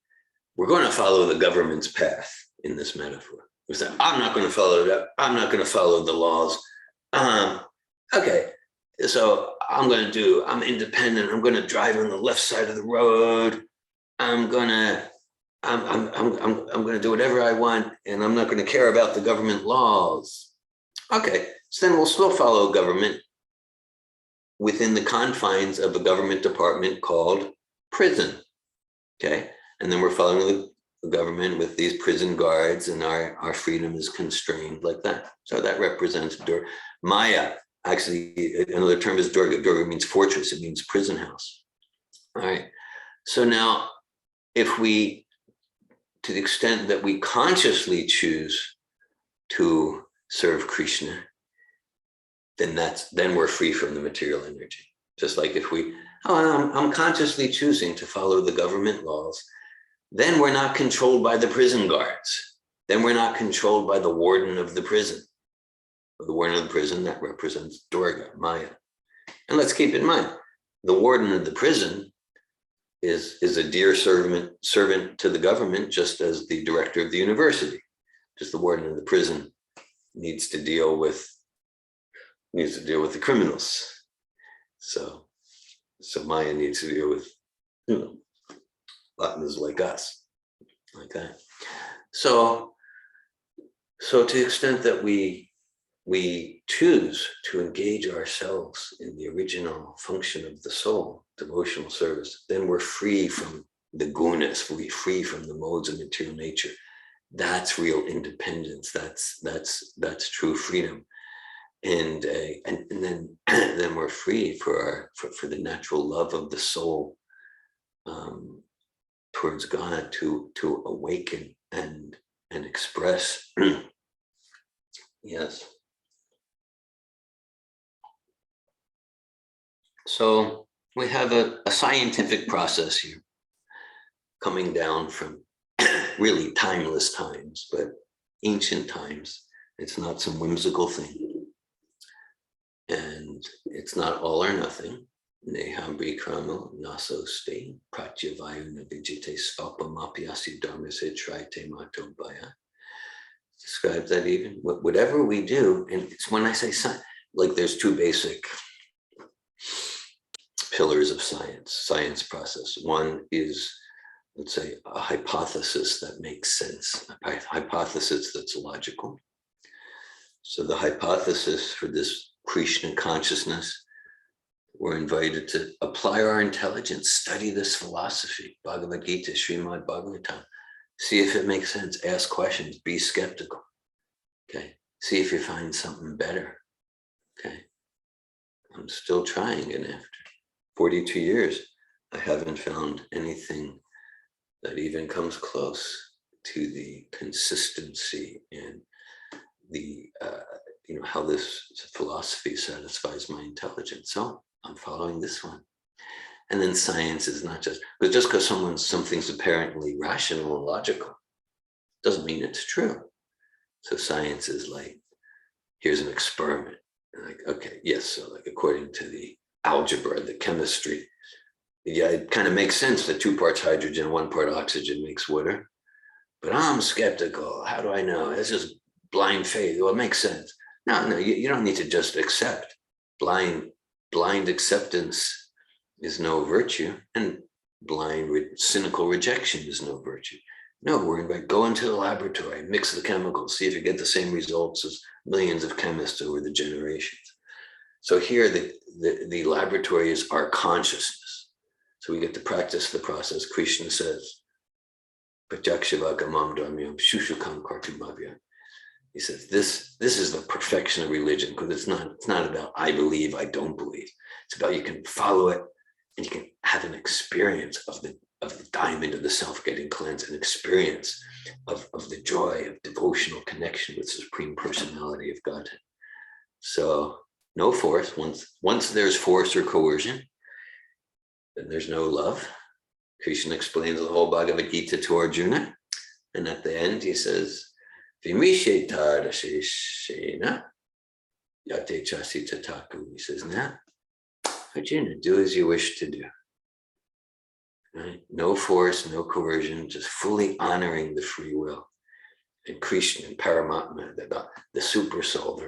we're going to follow the government's path in this metaphor. We say, I'm not going to follow that. I'm not going to follow the laws. Okay, so I'm independent. I'm going to drive on the left side of the road. I'm going to do whatever I want, and I'm not going to care about the government laws. Okay, so then we'll still follow government within the confines of a government department called prison. Okay, and then we're following the government with these prison guards, and our freedom is constrained like that. So that represents Maya. Actually, another term is Durga. Durga means fortress. It means prison house. All right. So now, if we, to the extent that we consciously choose to serve Krishna, then we're free from the material energy. Just like if I'm consciously choosing to follow the government laws, then we're not controlled by the prison guards. Then we're not controlled by the warden of the prison. The warden of the prison, that represents Durga, Maya. And let's keep in mind, the warden of the prison is a dear servant to the government, just as the director of the university. Just the warden of the prison needs to deal with the criminals. So Maya needs to deal with, Atmas like us, like that. So to the extent that we choose to engage ourselves in the original function of the soul, devotional service, then we're free from the gunas, free from the modes of material nature. That's real independence. That's true freedom. And then we're free for the natural love of the soul towards God to awaken and express. Yes. So we have a scientific process here coming down from really timeless times, but ancient times. It's not some whimsical thing. And it's not all or nothing. Neham Bikrama Naso Ste Pratyavayu Navijite Svapamapiasi Dharmase Trite Mato Baya. Describes that even whatever we do, and it's when I say science, like there's two basic pillars of science process. One is, let's say, a hypothesis that makes sense, a hypothesis that's logical. So the hypothesis for this Krishna consciousness, we're invited to apply our intelligence, study this philosophy, Bhagavad Gita, Srimad Bhagavatam, see if it makes sense, ask questions, be skeptical, okay? See if you find something better, okay? I'm still trying, and after 42 years, I haven't found anything that even comes close to the consistency and the, how this philosophy satisfies my intelligence. So I'm following this one. And then science is not just because something's apparently rational and logical, doesn't mean it's true. So science is like, here's an experiment. Like, okay, yes, so like according to the algebra, the chemistry, yeah, it kind of makes sense that 2 parts hydrogen, 1 part oxygen makes water. But I'm skeptical. How do I know? It's just blind faith. Well, it makes sense. No, you don't need to just accept. Blind acceptance is no virtue, and cynical rejection is no virtue. No, we're going to go into the laboratory, mix the chemicals, see if you get the same results as millions of chemists over the generations. So here, the laboratory is our consciousness. So we get to practice the process. Krishna says, he says, this is the perfection of religion, because it's not about I believe, I don't believe. It's about you can follow it and you can have an experience of the diamond of the self getting cleansed, an experience of the joy of devotional connection with Supreme Personality of Godhead. So no force. Once there's force or coercion, then there's no love. Krishna explains the whole Bhagavad Gita to Arjuna. And at the end, he says, he says, now, Arjuna, do as you wish to do. Right? No force, no coercion, just fully honoring the free will. and Krishna and Paramatma, the super soul.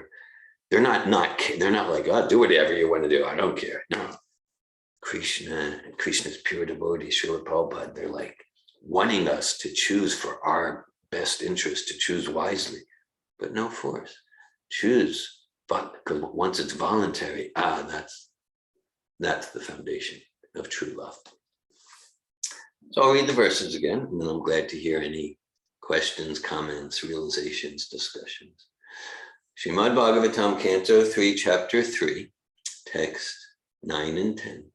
They're not like, oh, do whatever you want to do. I don't care. No. Krishna and Krishna's pure devotees, Srila Prabhupada, they're like wanting us to choose for our best interest, to choose wisely, but no force. Choose, but once it's voluntary, that's the foundation of true love. So I'll read the verses again, and then I'm glad to hear any questions, comments, realizations, discussions. Srimad Bhagavatam, Canto 3, Chapter 3, text 9 and 10.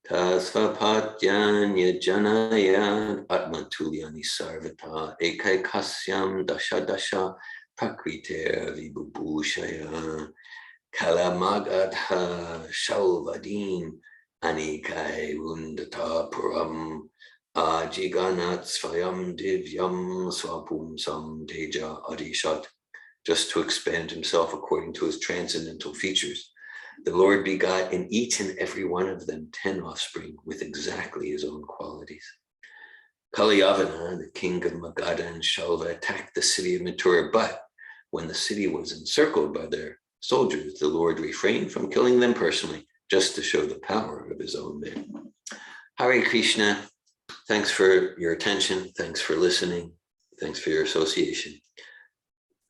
Tasvapatyanya janaya atmatulyani sarvata ekaikasyam dasha prakriter vibhushaya kalamagadha shalvadin anikai undata puram ajiganat svayam divyam swapumsam teja adishat. Just to expand himself according to his transcendental features. The Lord begot in each and every one of them 10 offspring with exactly his own qualities. Kalyavana, the king of Magadha and Shalva, attacked the city of Mathura, but when the city was encircled by their soldiers, the Lord refrained from killing them personally, just to show the power of his own name. Hare Krishna, thanks for your attention, thanks for listening, thanks for your association.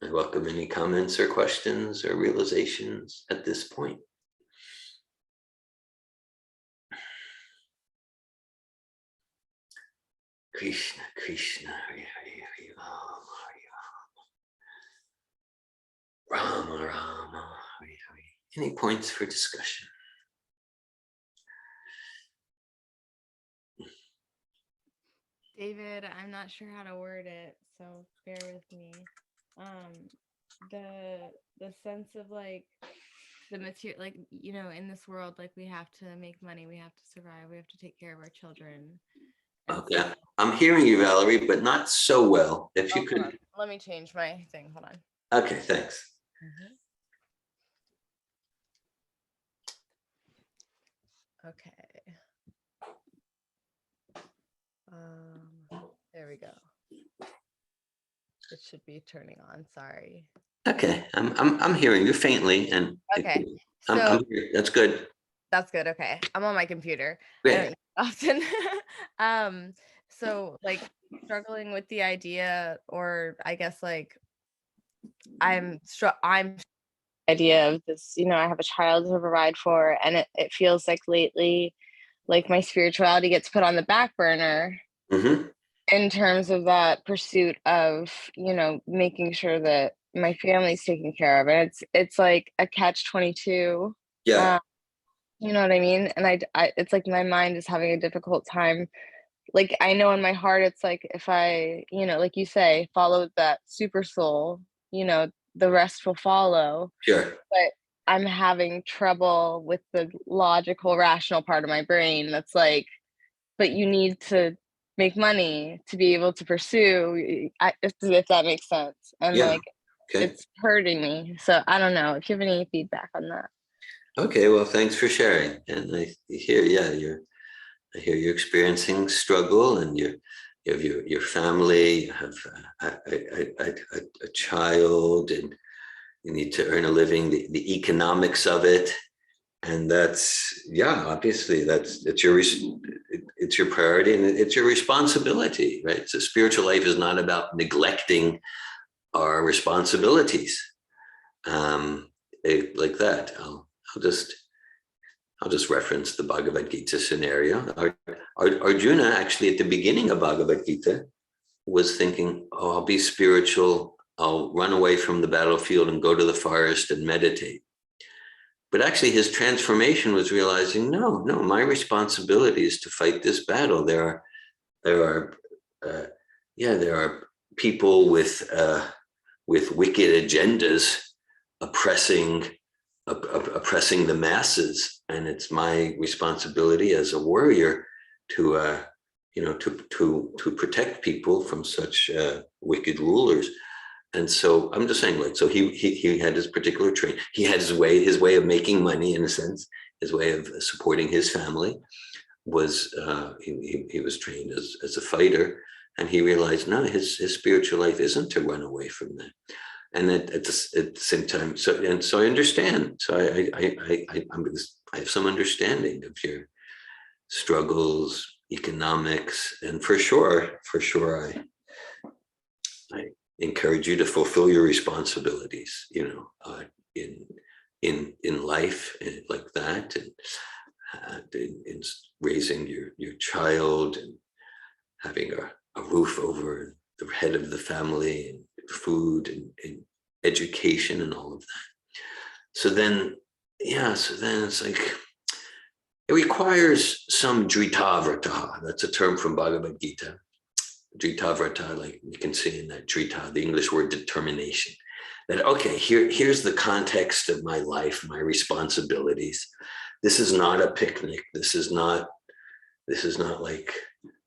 I welcome any comments or questions or realizations at this point. Krishna, Krishna, Hare Hare, Rama, Rama, Rama, Hare Hare. Any points for discussion? David, I'm not sure how to word it, so bear with me. The sense of like the material, like, you know, in this world, like we have to make money, we have to survive, we have to take care of our children. Okay, I'm hearing you, Valerie, but not so well. If you could. Let me change my thing. Hold on. Okay, thanks. Okay. There we go. It should be turning on. Sorry. Okay, I'm hearing you faintly, and okay, I'm here. That's good. That's good. Okay, I'm on my computer. Great. I don't use it often. So like struggling with the idea, or I guess like I'm idea of this. You know, I have a child to provide for, and it feels like lately, like my spirituality gets put on the back burner. Mm-hmm. In terms of that pursuit of, you know, making sure that my family's taken care of. And it's like a catch-22. Yeah. You know what I mean? And I it's like my mind is having a difficult time. Like I know in my heart, it's like if I, you know, like you say, follow that super soul, you know, the rest will follow. Sure. But I'm having trouble with the logical, rational part of my brain that's like, but you need to make money to be able to pursue, if that makes sense. And yeah. Like, okay. It's hurting me. So I don't know if you have any feedback on that. Okay, well, thanks for sharing. And I hear, I hear you're experiencing struggle, and you have your family, you have a child, and you need to earn a living, the economics of it. And that's, obviously it's your priority, and it's your responsibility, right? So spiritual life is not about neglecting our responsibilities. Like that, I'll just reference the Bhagavad Gita scenario. Arjuna actually at the beginning of Bhagavad Gita was thinking, oh, I'll be spiritual, I'll run away from the battlefield and go to the forest and meditate. But actually his transformation was realizing, no, my responsibility is to fight this battle. There are people with wicked agendas oppressing the masses, and it's my responsibility as a warrior to protect people from such wicked rulers. And so I'm just saying, like, so he had his particular train. He had his way of making money, in a sense, his way of supporting his family. was he was trained as a fighter, and he realized no, his spiritual life isn't to run away from that. And at the same time, so I understand. So I have some understanding of your struggles, economics, and for sure, I encourage you to fulfill your responsibilities. In life like that, and in raising your child, and having a roof over the head of the family, and food, and education, and all of that. So then it's like it requires some dritavrata. That's a term from Bhagavad Gita. Dritavrata, like you can see in that drita, the English word determination. That okay, here's the context of my life, my responsibilities. This is not a picnic. This is not like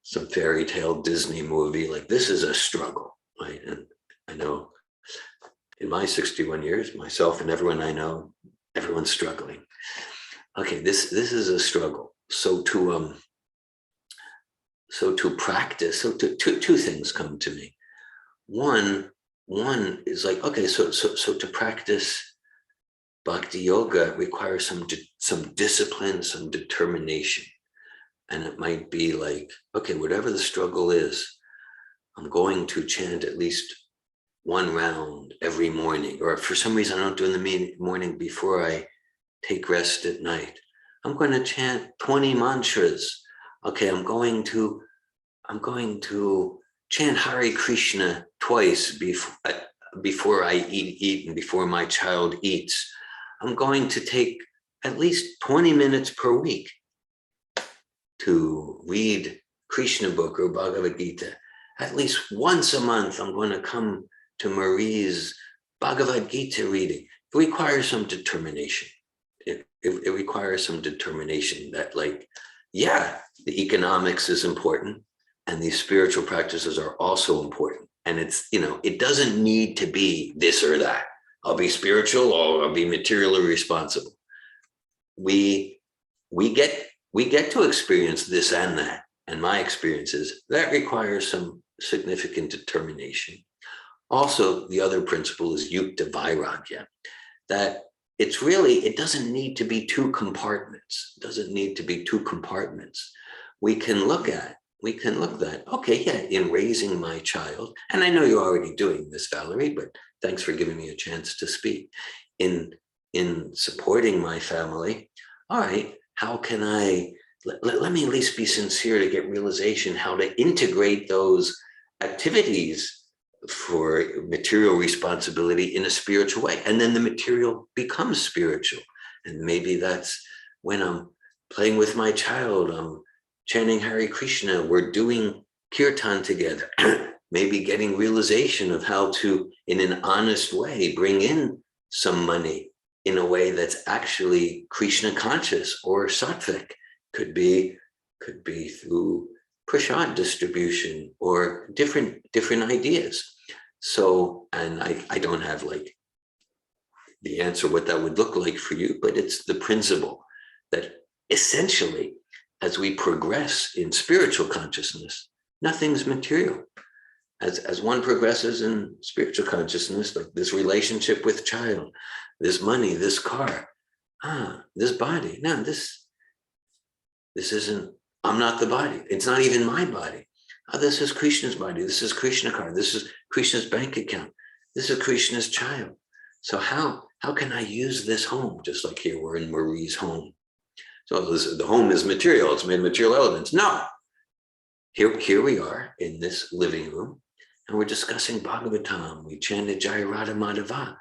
some fairy tale Disney movie. Like this is a struggle, right? And I know in my 61 years, myself and everyone I know, everyone's struggling. Okay, this is a struggle. So to practice, two things come to me. One is like, okay, so to practice bhakti yoga requires some discipline, some determination. And it might be like, okay, whatever the struggle is, I'm going to chant at least one round every morning, or if for some reason I don't do it in the morning before I take rest at night, I'm going to chant 20 mantras. Okay, I'm going to chant Hare Krishna twice before I eat and before my child eats. I'm going to take at least 20 minutes per week to read Krishna book or Bhagavad Gita. At least once a month, I'm going to come to Marie's Bhagavad Gita reading. It requires some determination. It requires some determination that, like, yeah, the economics is important, and these spiritual practices are also important. And it's, it doesn't need to be this or that. I'll be spiritual or I'll be materially responsible. We get to experience this and that. And my experience is that requires some significant determination. Also, the other principle is yukta vairagya, that it doesn't need to be two compartments. It doesn't need to be two compartments. We can look at, okay, yeah, in raising my child, and I know you're already doing this, Valerie, but thanks for giving me a chance to speak. In supporting my family, all right, how can I, let me at least be sincere to get realization how to integrate those activities for material responsibility in a spiritual way. And then the material becomes spiritual. And maybe that's when I'm playing with my child, I'm chanting Hare Krishna, we're doing kirtan together, maybe getting realization of how to, in an honest way, bring in some money in a way that's actually Krishna conscious or sattvic. Could be through prasad distribution or different ideas. So, and I don't have like the answer what that would look like for you, but it's the principle that essentially, as we progress in spiritual consciousness, nothing's material. As one progresses in spiritual consciousness, like this relationship with child, this money, this car, this body. No, this isn't, I'm not the body. It's not even my body. This is Krishna's body. This is Krishna car. This is Krishna's bank account. This is Krishna's child. So how can I use this home? Just like here, we're in Marie's home. So the home is material. It's made of material elements. No. Here we are in this living room, and we're discussing Bhagavatam. We chanted Jai Radha Madhava.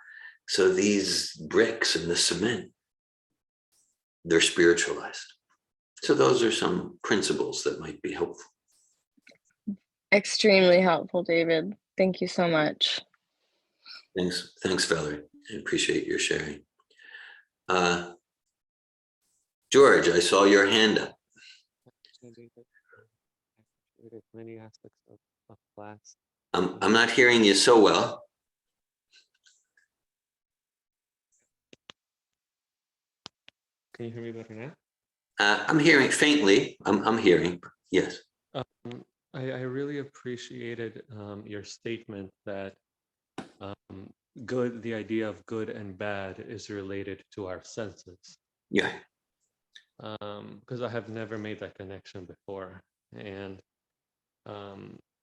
So these bricks and the cement, they're spiritualized. So those are some principles that might be helpful. Extremely helpful, David. Thank you so much. Thanks, Valerie. I appreciate your sharing. George, I saw your hand up. Many aspects of class. I'm not hearing you so well. Can you hear me better now? I'm hearing faintly. I'm hearing. Yes. I really appreciated your statement that good, the idea of good and bad is related to our senses. Yeah. Because I have never made that connection before. And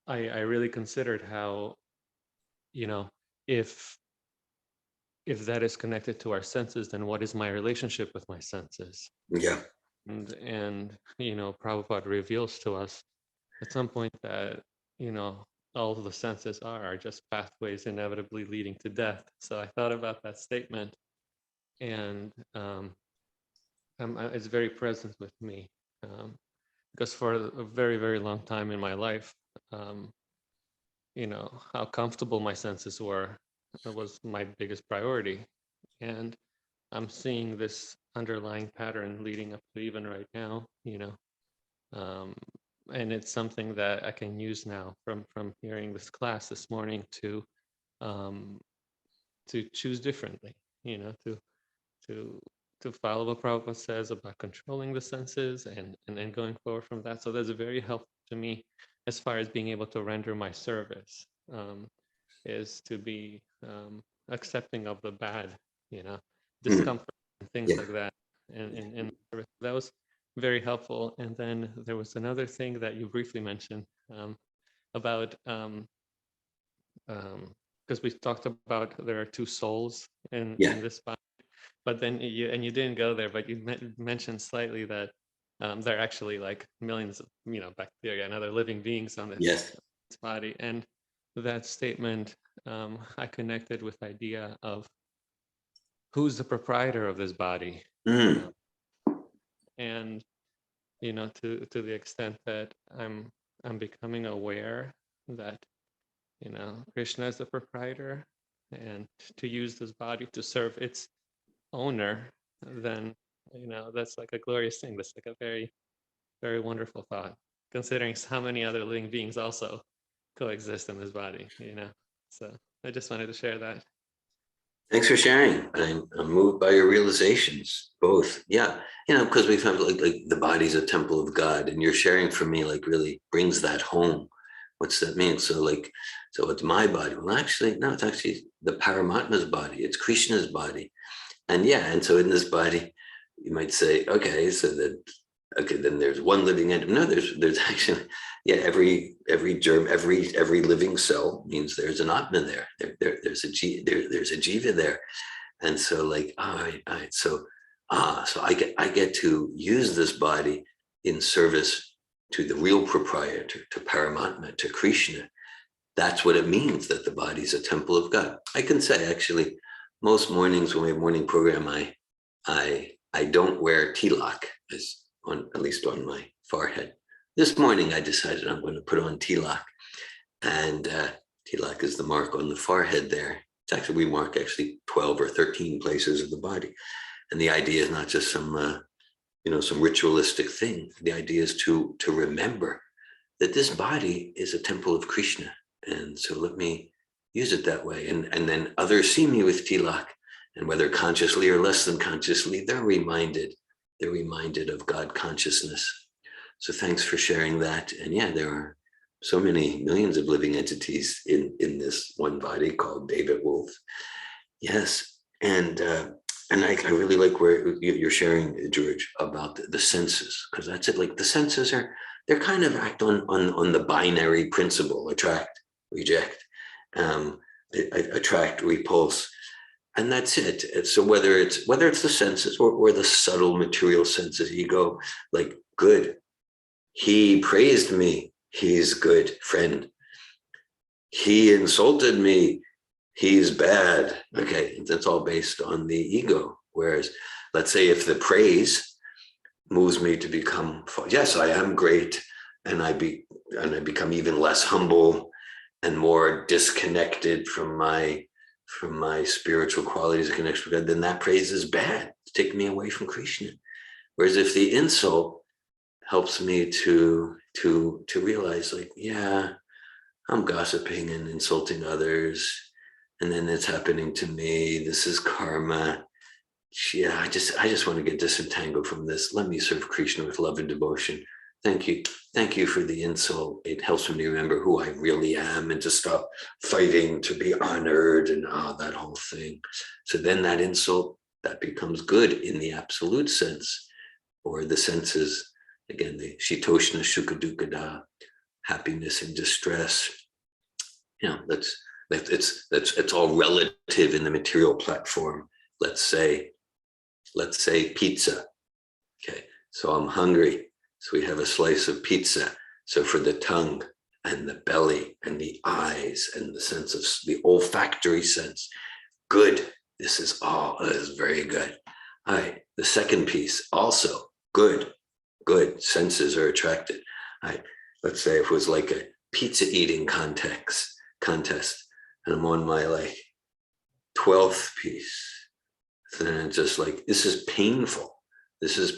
I really considered how, you know, if that is connected to our senses, then what is my relationship with my senses? Yeah. And you know, Prabhupada reveals to us at some point that, you know, all of the senses are just pathways inevitably leading to death. So I thought about that statement, and it's very present with me, because for a very, very long time in my life, you know, how comfortable my senses were was my biggest priority. And I'm seeing this underlying pattern leading up to even right now, you know. And it's something that I can use now from hearing this class this morning to choose differently, you know, to follow what Prabhupada says about controlling the senses and then going forward from that. So that's very helpful to me as far as being able to render my service, is to be accepting of the bad, you know, discomfort and things Yeah. like that. And that was very helpful. And then there was another thing that you briefly mentioned, about because we talked about there are two souls in this body, but then you didn't go there, but you mentioned slightly that there are actually like millions of, you know, bacteria and other living beings on Yes. this body. And that statement, I connected with the idea of who's the proprietor of this body. Mm. And you know, to the extent that I'm becoming aware that, you know, Krishna is the proprietor, and to use this body to serve its owner, then, you know, that's like a glorious thing. That's like a very, very wonderful thought, considering how many other living beings also coexist in this body, you know. So I just wanted to share that. Thanks for sharing. I'm moved by your realizations, both. Yeah, you know, because we've had like the body's a temple of God, and your sharing for me like really brings that home. What's that mean? So like, so it's my body. Well, actually, no, it's actually the Paramatma's body. It's Krishna's body, and yeah, and so in this body, you might say, okay, so that okay, then there's one living entity. No, there's actually, yeah, every germ, every living cell means there's an atma there. There's a jiva there, and so like so I get to use this body in service to the real proprietor, to Paramatma, to Krishna. That's what it means that the body is a temple of God. I can say actually, most mornings when we have morning program, I don't wear tilak, as on at least on my forehead. This morning I decided I'm going to put on tilak, and tilak is the mark on the forehead there. It's actually, we mark actually 12 or 13 places of the body, and the idea is not just some some ritualistic thing. The idea is to remember that this body is a temple of Krishna, and so let me use it that way. And then others see me with tilak, and whether consciously or less than consciously, they're reminded of God consciousness. So thanks for sharing that. And yeah, there are so many millions of living entities in this one body called David Wolf. Yes, and I really like where you're sharing, George, about the senses, because that's it. Like the senses they're kind of act on the binary principle: attract, reject, attract, repulse. And that's it. So whether it's the senses or the subtle material senses, you go like, good. He praised me. He's good friend. He insulted me. He's bad. Okay, that's all based on the ego. Whereas, let's say if the praise moves me to become, yes, I am great, and I become even less humble and more disconnected from my spiritual qualities of connection with God, then that praise is bad. It's taking me away from Krishna. Whereas if the insult helps me to realize, like, yeah, I'm gossiping and insulting others, and then it's happening to me. This is karma. yeah, I just want to get disentangled from this. Let me serve Krishna with love and devotion. Thank you. Thank you for the insult. It helps me remember who I really am and to stop fighting to be honored and that whole thing. So then that insult, that becomes good in the absolute sense, or the senses, again, the shitoshna shukadukada, happiness and distress. You know, it's all relative in the material platform. Let's say pizza. Okay, so I'm hungry. So we have a slice of pizza. So for the tongue and the belly and the eyes and the sense of the olfactory sense, good. This is very good. All right, the second piece also good. Senses are attracted. All right, let's say if it was like a pizza eating contest, and I'm on my like 12th piece. Then it's just like, this is painful. This is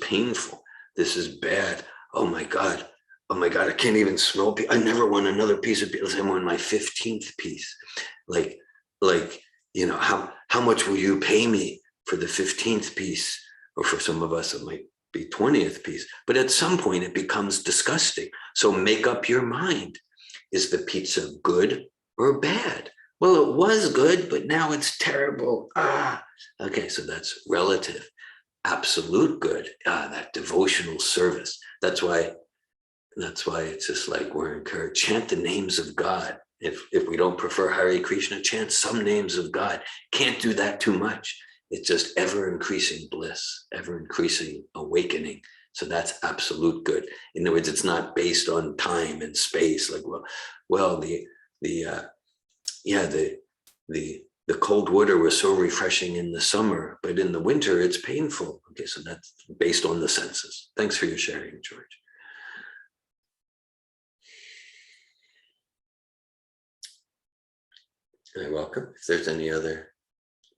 bad. Oh my God, I can't even smell. I never want another piece of pizza. I'm on my 15th piece. Like, you know, how much will you pay me for the 15th piece? Or for some of us, it might be 20th piece. But at some point it becomes disgusting. So make up your mind. Is the pizza good or bad? Well, it was good, but now it's terrible. Okay, so that's relative. Absolute good, that devotional service. That's why it's just like we're encouraged, chant the names of God. If we don't prefer Hare Krishna, chant some names of God. Can't do that too much. It's just ever increasing bliss, ever increasing awakening. So that's absolute good. In other words, it's not based on time and space. Like, well, the cold water was so refreshing in the summer, but in the winter it's painful. Okay, so that's based on the senses. Thanks for your sharing, George. You're welcome. If there's any other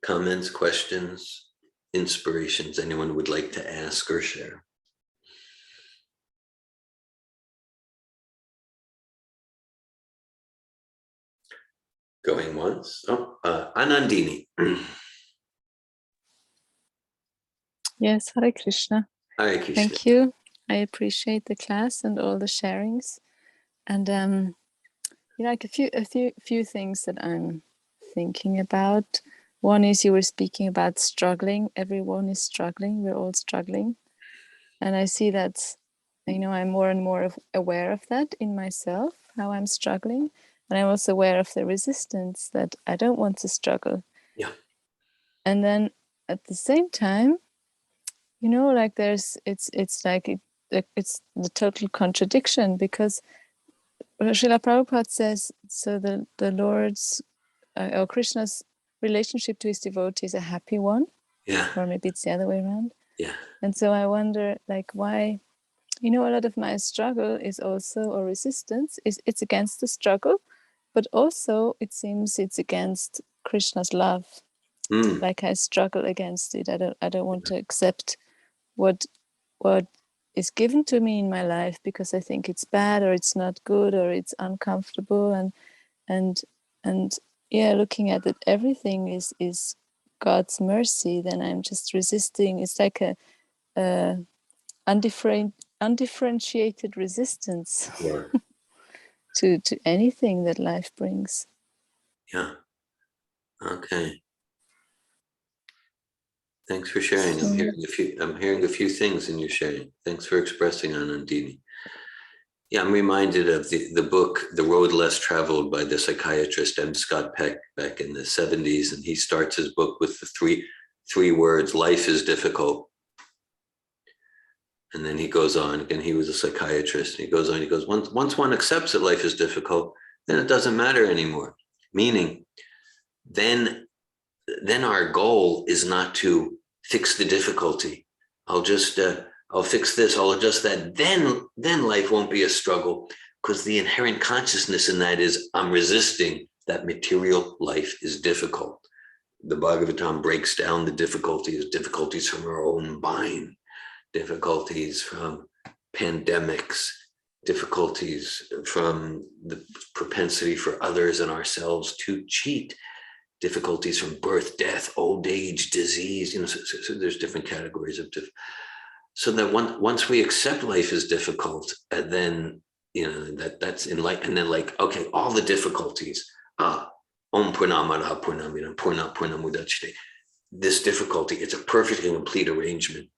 comments, questions, inspirations anyone would like to ask or share. Going once. Anandini. Yes, Hare Krishna. Hare Krishna. Thank you. I appreciate the class and all the sharings. And you know, like a few things that I'm thinking about. One is you were speaking about struggling. Everyone is struggling. We're all struggling. And I see that, you know, I'm more and more aware of that in myself, how I'm struggling. And I'm also aware of the resistance that I don't want to struggle. Yeah. And then at the same time, you know, like it's like it's the total contradiction, because Srila Prabhupada says, so the Lord's or Krishna's relationship to his devotee is a happy one. Yeah. Or maybe it's the other way around. Yeah. And so I wonder, like, why, you know, a lot of my struggle is also, or resistance, it's against the struggle, but also it seems it's against Krishna's love. Like I struggle against it. I don't want to accept what is given to me in my life because I think it's bad or it's not good or it's uncomfortable, and yeah, looking at it, everything is God's mercy. Then I'm just resisting. It's like a undifferentiated resistance. Yeah. to anything that life brings. Yeah. Okay. Thanks for sharing. I'm hearing a few things in your sharing. Thanks for expressing, Anandini. Yeah, I'm reminded of the book, The Road Less Traveled, by the psychiatrist M. Scott Peck back in the 70s. And he starts his book with the three words, life is difficult. And then he goes on, again, he was a psychiatrist. And he goes, once one accepts that life is difficult, then it doesn't matter anymore. Meaning, then our goal is not to fix the difficulty. I'll fix this, I'll adjust that. Then life won't be a struggle, because the inherent consciousness in that is I'm resisting that material life is difficult. The Bhagavatam breaks down the difficulties from our own mind, difficulties from pandemics, difficulties from the propensity for others and ourselves to cheat. difficulties from birth, death, old age, disease, so there's different categories of so that once we accept life is difficult, and then that's enlightened, and then like, okay, all the difficulties, Om Purnamada Purnamidam Purna Purnamudachyate. This difficulty, it's a perfect and complete arrangement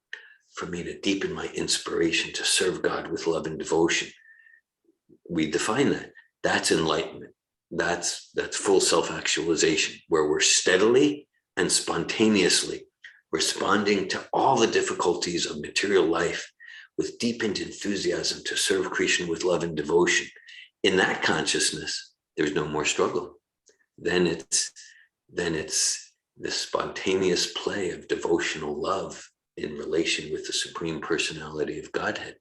for me to deepen my inspiration to serve God with love and devotion. We define that. That's enlightenment. That's full self-actualization, where we're steadily and spontaneously responding to all the difficulties of material life with deepened enthusiasm to serve Krishna with love and devotion. In that consciousness, there's no more struggle. Then it's the spontaneous play of devotional love in relation with the Supreme Personality of Godhead.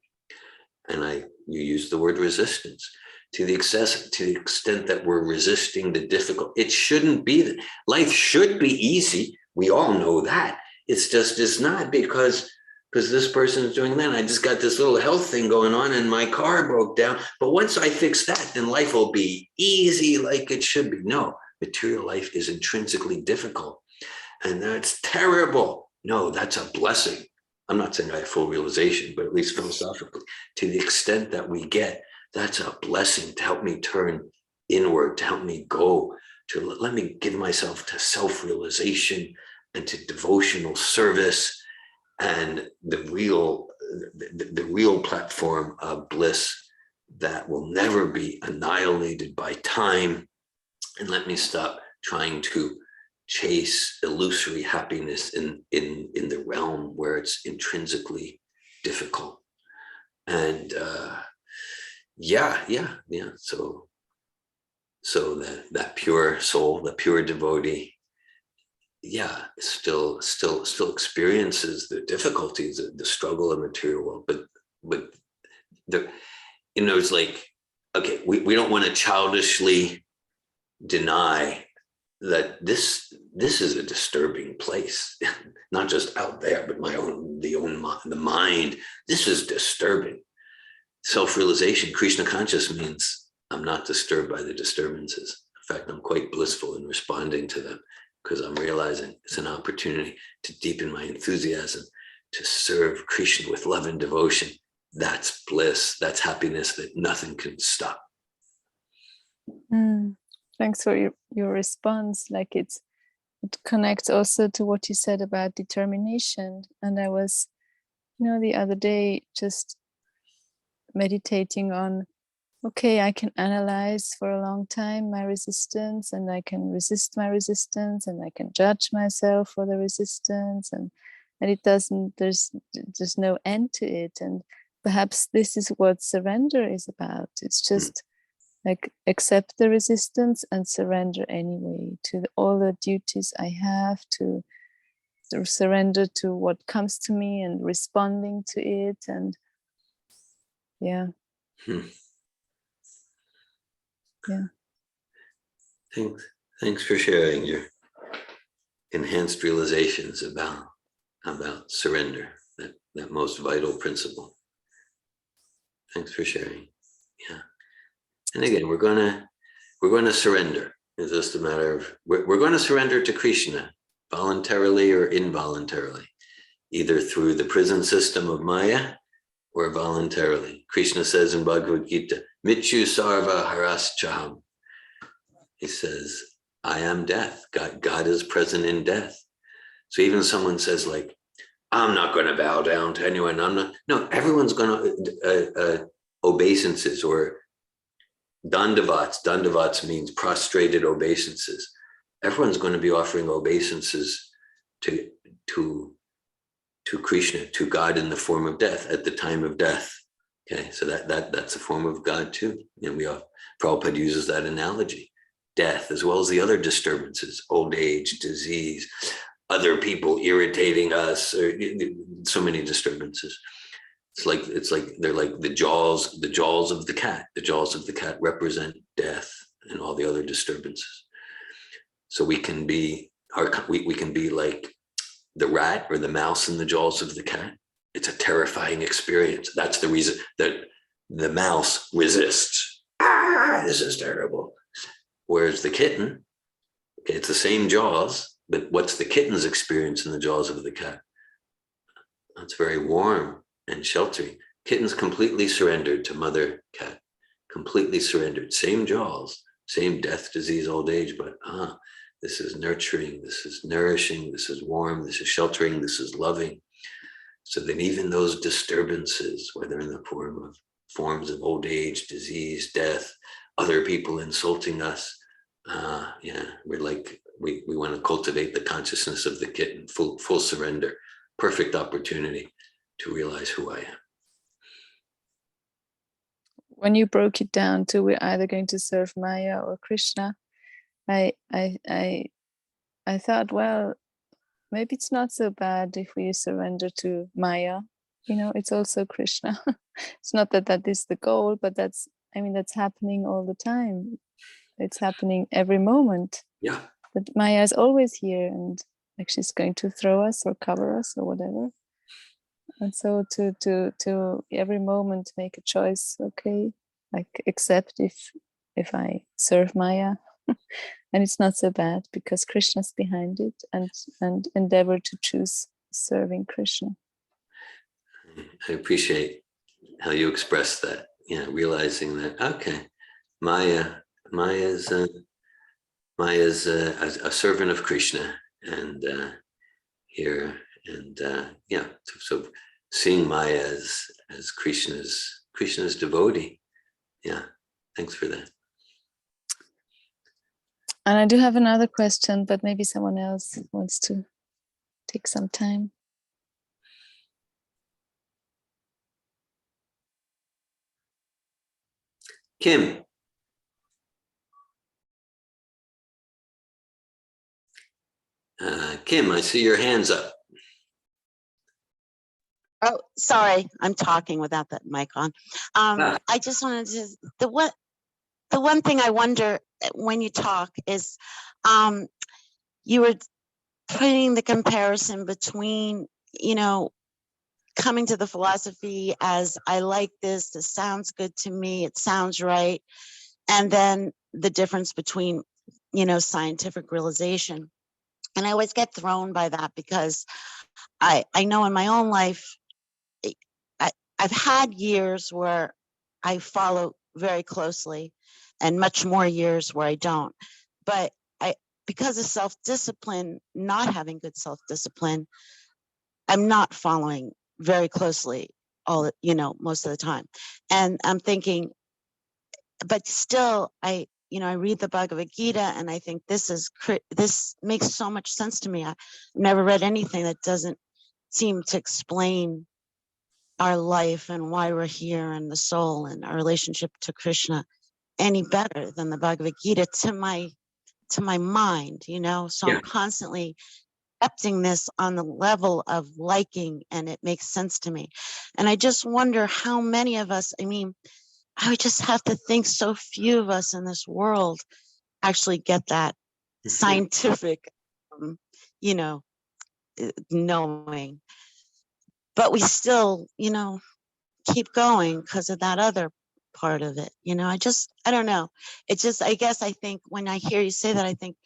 And you use the word resistance. To the extent that we're resisting the difficult, it shouldn't be that. Life should be easy. We all know that. It's not, because this person is doing that. I just got this little health thing going on and my car broke down. But once I fix that, then life will be easy like it should be. No, material life is intrinsically difficult. And that's terrible. No, that's a blessing. I'm not saying I have full realization, but at least philosophically, to the extent that we get, that's a blessing to help me turn inward, to help me go, to let me give myself to self-realization and to devotional service, and the real platform of bliss that will never be annihilated by time. And let me stop trying to chase illusory happiness in the realm where it's intrinsically difficult. And so that pure soul, the pure devotee, still experiences the difficulties of the struggle of material world, but it's like, okay, we don't want to childishly deny that this is a disturbing place, not just out there, but the mind. This is disturbing. Self-realization, Krishna conscious, means I'm not disturbed by the disturbances. In fact, I'm quite blissful in responding to them, because I'm realizing it's an opportunity to deepen my enthusiasm to serve Krishna with love and devotion. That's bliss. That's happiness that nothing can stop. Thanks for your response. Like it connects also to what you said about determination. And I was, the other day just meditating on, okay, I can analyze for a long time my resistance, and I can resist my resistance, and I can judge myself for the resistance, and it doesn't, there's no end to it. And perhaps this is what surrender is about. It's just like accept the resistance and surrender anyway to all the duties I have, to surrender to what comes to me and responding to it. And Thanks for sharing your enhanced realizations about surrender, that most vital principle. Thanks for sharing. Yeah. And again, we're going to surrender. It's just a matter of we're going to surrender to Krishna voluntarily or involuntarily, either through the prison system of Maya or voluntarily. Krishna says in Bhagavad Gita, Mityu Sarva Haraschaham. He says, I am death. God is present in death. So even someone says like, I'm not going to bow down to anyone. No, everyone's going to obeisances or dandavats. Dandavats means prostrated obeisances. Everyone's going to be offering obeisances to Krishna, to God in the form of death at the time of death. Okay, so that's a form of God too. And Prabhupada uses that analogy. Death, as well as the other disturbances, old age, disease, other people irritating us, or so many disturbances. It's like they're like the jaws of the cat. The jaws of the cat represent death and all the other disturbances. So we can be like the rat or the mouse in the jaws of the cat. It's a terrifying experience. That's the reason that the mouse resists. This is terrible. Whereas the kitten Okay, it's the same jaws, but what's the kitten's experience in the jaws of the cat? It's very warm and sheltering. Kitten's completely surrendered to mother cat, completely surrendered. Same jaws, same death, disease, old age, but this is nurturing, this is nourishing, this is warm, this is sheltering, this is loving. So that even those disturbances, whether in the forms of old age, disease, death, other people insulting us, we're like, we want to cultivate the consciousness of the kitten, full surrender, perfect opportunity to realize who I am. When you broke it down to we're either going to serve Maya or Krishna, I thought, well, maybe it's not so bad if we surrender to Maya. It's also Krishna. It's not that is the goal, but that's happening all the time. It's happening every moment. Yeah. But Maya is always here, and like she's going to throw us or cover us or whatever. And so to every moment make a choice, okay, like accept if I serve Maya. And it's not so bad because Krishna's behind it, and endeavor to choose serving Krishna. I appreciate how you express that. Realizing that, okay, Maya's a servant of Krishna, and here, and so seeing Maya as Krishna's devotee. Yeah, thanks for that. And I do have another question, but maybe someone else wants to take some time. Kim. Kim, I see your hands up. Oh, sorry, I'm talking without that mic on. I just wanted to, the one thing I wonder when you talk is, you were putting the comparison between, coming to the philosophy as I like this sounds good to me, it sounds right. And then the difference between, scientific realization. And I always get thrown by that because I know in my own life, I've had years where I follow very closely and much more years where I don't. But because of self-discipline, not having good self-discipline, I'm not following very closely most of the time. And I'm thinking, but still, I read the Bhagavad Gita and I think this makes so much sense to me. I've never read anything that doesn't seem to explain our life and why we're here and the soul and our relationship to Krishna any better than the Bhagavad Gita to my mind, so yeah. I'm constantly accepting this on the level of liking, and it makes sense to me. And I just wonder how many of us, I would just have to think so few of us in this world actually get that scientific, knowing. But we still, keep going because of that other part of it. I don't know. It's just, I guess I think when I hear you say that, I think,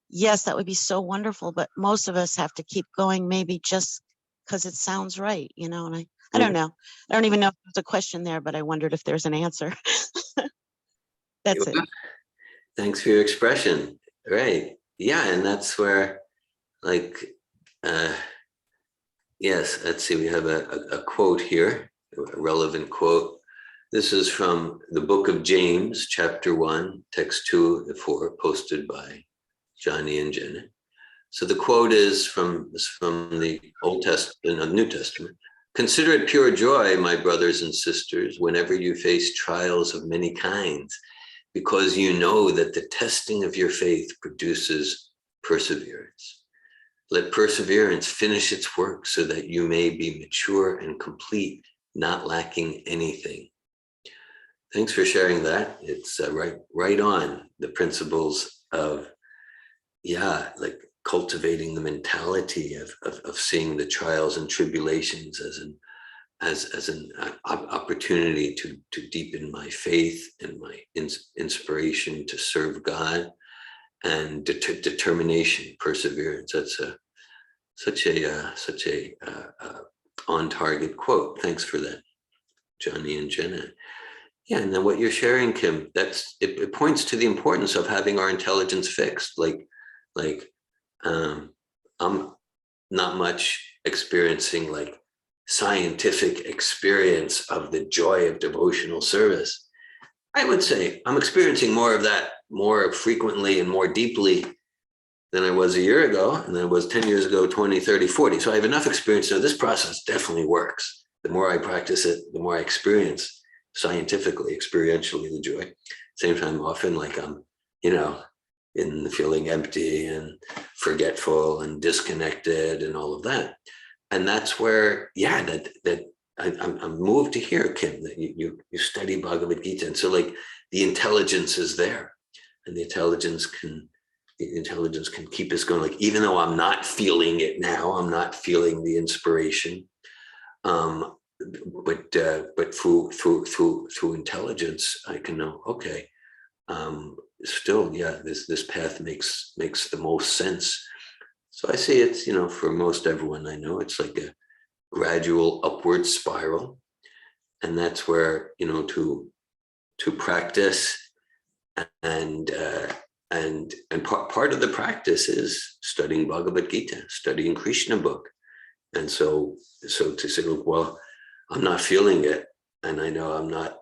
yes, that would be so wonderful. But most of us have to keep going, maybe just because it sounds right, and I don't know. I don't even know if there's a question there, but I wondered if there's an answer. That's it. Thanks for your expression. Right. Yeah. And that's where, yes, let's see, we have a quote here, a relevant quote. This is from the book of James, chapter 1, text 2 of the 4, posted by Johnny and Jenna. So the quote is from the Old Testament, the New Testament. Consider it pure joy, my brothers and sisters, whenever you face trials of many kinds, because you know that the testing of your faith produces perseverance. Let perseverance finish its work so that you may be mature and complete, not lacking anything. Thanks for sharing that. It's right on the principles of, cultivating the mentality of seeing the trials and tribulations as an opportunity to deepen my faith and my inspiration to serve God, and determination, perseverance. That's such a on target quote. Thanks for that, Johnny and Jenna. Yeah, and then what you're sharing, Kim, it points to the importance of having our intelligence fixed. I'm not much experiencing like scientific experience of the joy of devotional service. I would say I'm experiencing more of that more frequently and more deeply than I was a year ago, and then I was 10 years ago, 20, 30, 40. So I have enough experience to know this process definitely works. The more I practice it, the more I experience scientifically, experientially the joy. Same time, often like I'm, in the feeling empty and forgetful and disconnected and all of that. And that's where, I'm moved to hear, Kim, that you study Bhagavad Gita. And so like the intelligence is there, and the intelligence can keep us going. Like, even though I'm not feeling it now, I'm not feeling the inspiration. But through intelligence, I can know, okay, still, this path makes the most sense. So I say it's, for most everyone I know, it's like a gradual upward spiral. And that's where, to practice and part of the practice is studying Bhagavad Gita, studying Krishna book. And so to say, well, I'm not feeling it, and I know I'm not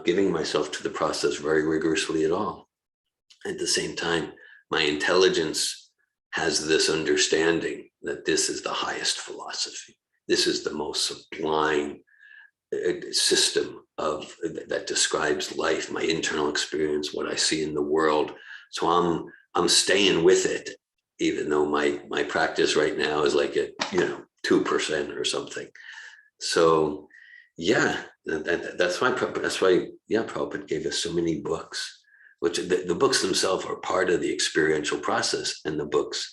giving myself to the process very rigorously at all. At the same time, my intelligence has this understanding that this is the highest philosophy. This is the most sublime system that describes life, my internal experience, what I see in the world. So I'm staying with it, even though my practice right now is like at 2% or something. So that's why Prabhupada gave us so many books, which the books themselves are part of the experiential process, and the books,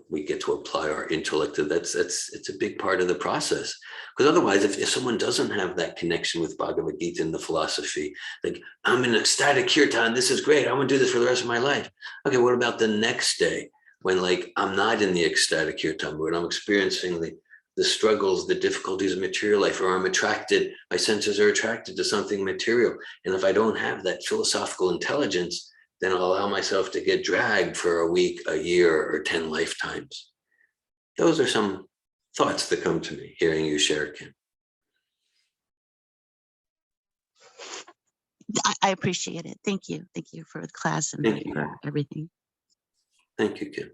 we get to apply our intellect to. It's a big part of the process, because otherwise, if someone doesn't have that connection with Bhagavad Gita and the philosophy, like, I'm in ecstatic kirtan, this is great, I want to do this for the rest of my life. Okay, what about the next day when like I'm not in the ecstatic kirtan mood, I'm experiencing the struggles, the difficulties of material life, or I'm attracted, my senses are attracted to something material. And if I don't have that philosophical intelligence, then I'll allow myself to get dragged for a week, a year, or 10 lifetimes. Those are some thoughts that come to me hearing you share, Kim. I appreciate it. Thank you. Thank you for the class and for everything. Thank you, Kim.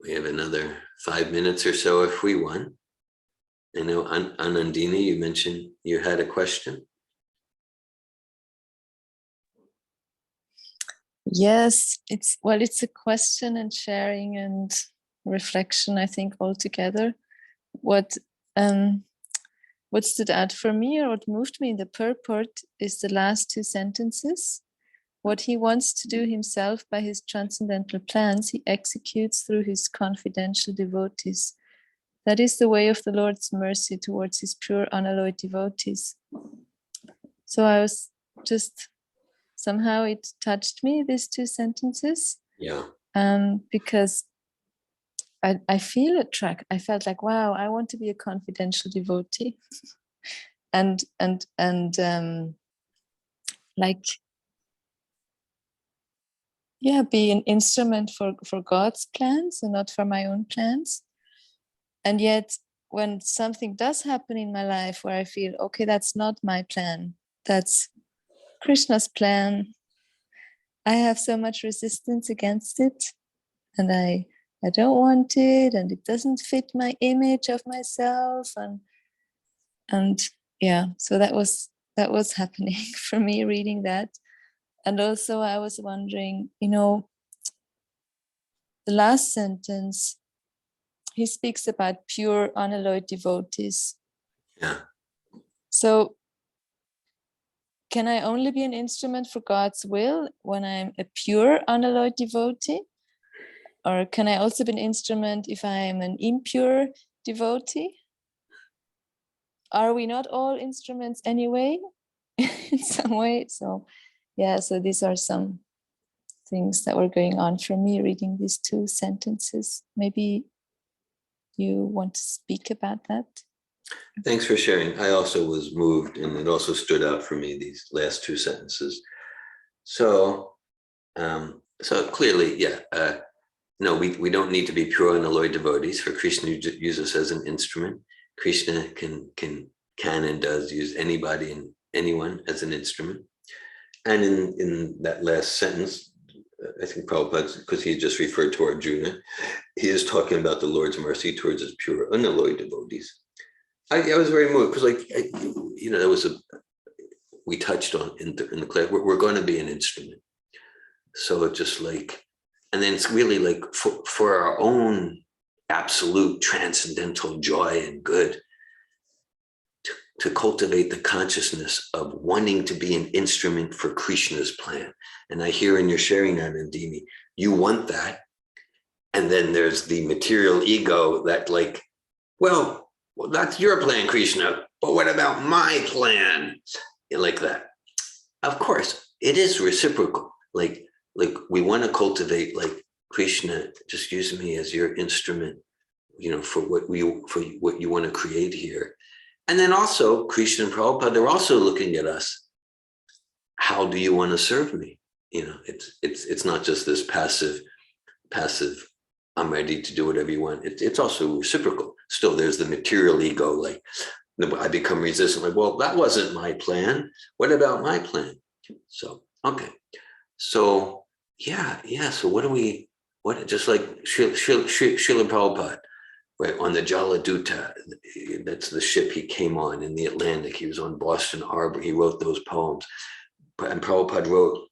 We have another 5 minutes or so if we want. I know, Anandini, you mentioned you had a question. Yes, it's a question and sharing and reflection, I think, all together. What stood out for me, or what moved me in the purport, is the last two sentences. What he wants to do himself by his transcendental plans, he executes through his confidential devotees. That is the way of the Lord's mercy towards his pure, unalloyed devotees. So I was just, somehow it touched me, these two sentences. Yeah. Because I feel a track. I felt like, wow, I want to be a confidential devotee. and be an instrument for God's plans and not for my own plans. And yet, when something does happen in my life where I feel, okay, that's not my plan, that's Krishna's plan, I have so much resistance against it, and I don't want it, and it doesn't fit my image of myself, and so that was happening for me reading that. And also I was wondering, the last sentence, he speaks about pure, unalloyed devotees. Yeah. So can I only be an instrument for God's will when I'm a pure, unalloyed devotee? Or can I also be an instrument if I am an impure devotee? are we not all instruments anyway, in some way? So, yeah, so these are some things that were going on for me reading these two sentences. Maybe you want to speak about that? Thanks for sharing. I also was moved, and it also stood out for me, these last two sentences. So, so clearly, yeah, no, we don't need to be pure unalloyed devotees for Krishna to use us as an instrument. Krishna can and does use anybody and anyone as an instrument. And in that last sentence, I think Prabhupada, because he just referred to Arjuna, he is talking about the Lord's mercy towards his pure unalloyed devotees. I was very moved because, like, you know, there was we touched on in the class, we're going to be an instrument. So it's just like, and then it's really like for our own absolute transcendental joy and good, to cultivate the consciousness of wanting to be an instrument for Krishna's plan. And I hear in your sharing that, Nandini, you want that. And then there's the material ego that, like, well, that's your plan, Krishna, but what about my plan? Like that. Of course, it is reciprocal. Like we want to cultivate, like, Krishna, just use me as your instrument, you know, for what you want to create here. And then also Krishna and Prabhupada, they're also looking at us. How do you want to serve me? You know, it's not just this passive, I'm ready to do whatever you want. It's also reciprocal. Still, there's the material ego, like I become resistant, like, well, that wasn't my plan. What about my plan? So, okay. So, yeah. So just like Srila Prabhupada, right, on the Jaladuta, that's the ship he came on in the Atlantic. He was on Boston Harbor. He wrote those poems. And Prabhupada wrote,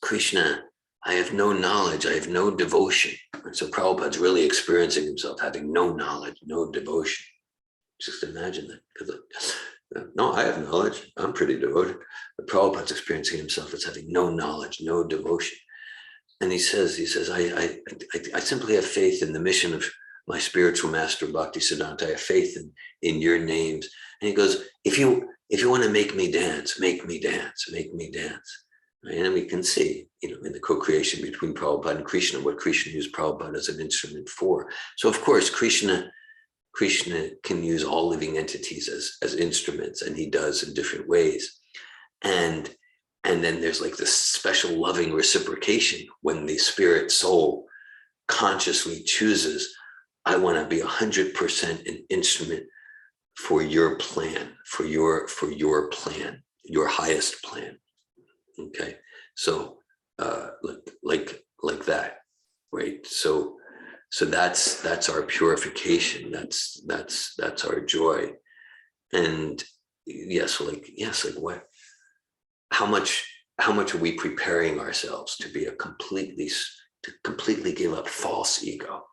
Krishna, I have no knowledge, I have no devotion. And so Prabhupada's really experiencing himself having no knowledge, no devotion. Just imagine that. Because no, I have knowledge, I'm pretty devoted. But Prabhupada's experiencing himself as having no knowledge, no devotion. And he says, I simply have faith in the mission of my spiritual master, Bhaktisiddhanta. I have faith in your names. And he goes, if you want to make me dance, make me dance, make me dance. Right? And we can see, you know, in the co-creation between Prabhupada and Krishna, what Krishna used Prabhupada as an instrument for. So of course, Krishna can use all living entities as instruments, and he does in different ways. And then there's like this special loving reciprocation when the spirit soul consciously chooses, I want to be 100% an instrument for your plan, for your plan, your highest plan. Okay, so like that, right? So that's our purification. That's our joy. And yes, like what? How much are we preparing ourselves to be to completely give up false ego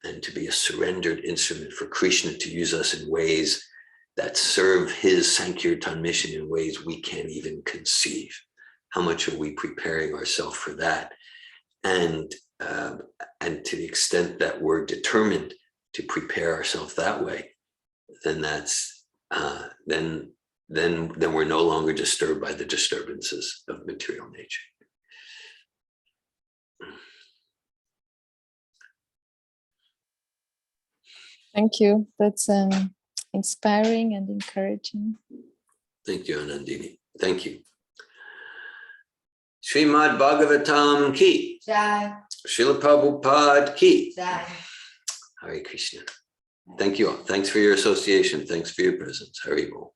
and to be a surrendered instrument for Krishna to use us in ways that serve his Sankirtan mission in ways we can't even conceive? How much are we preparing ourselves for that? And to the extent that we're determined to prepare ourselves that way, then that's then we're no longer disturbed by the disturbances of material nature. Thank you. That's inspiring and encouraging. Thank you, Anandini. Thank you. Srimad Bhagavatam ki. Jai. Srila Prabhupada ki. Jai. Hare Krishna. Thank you all. Thanks for your association. Thanks for your presence. Hari Bol.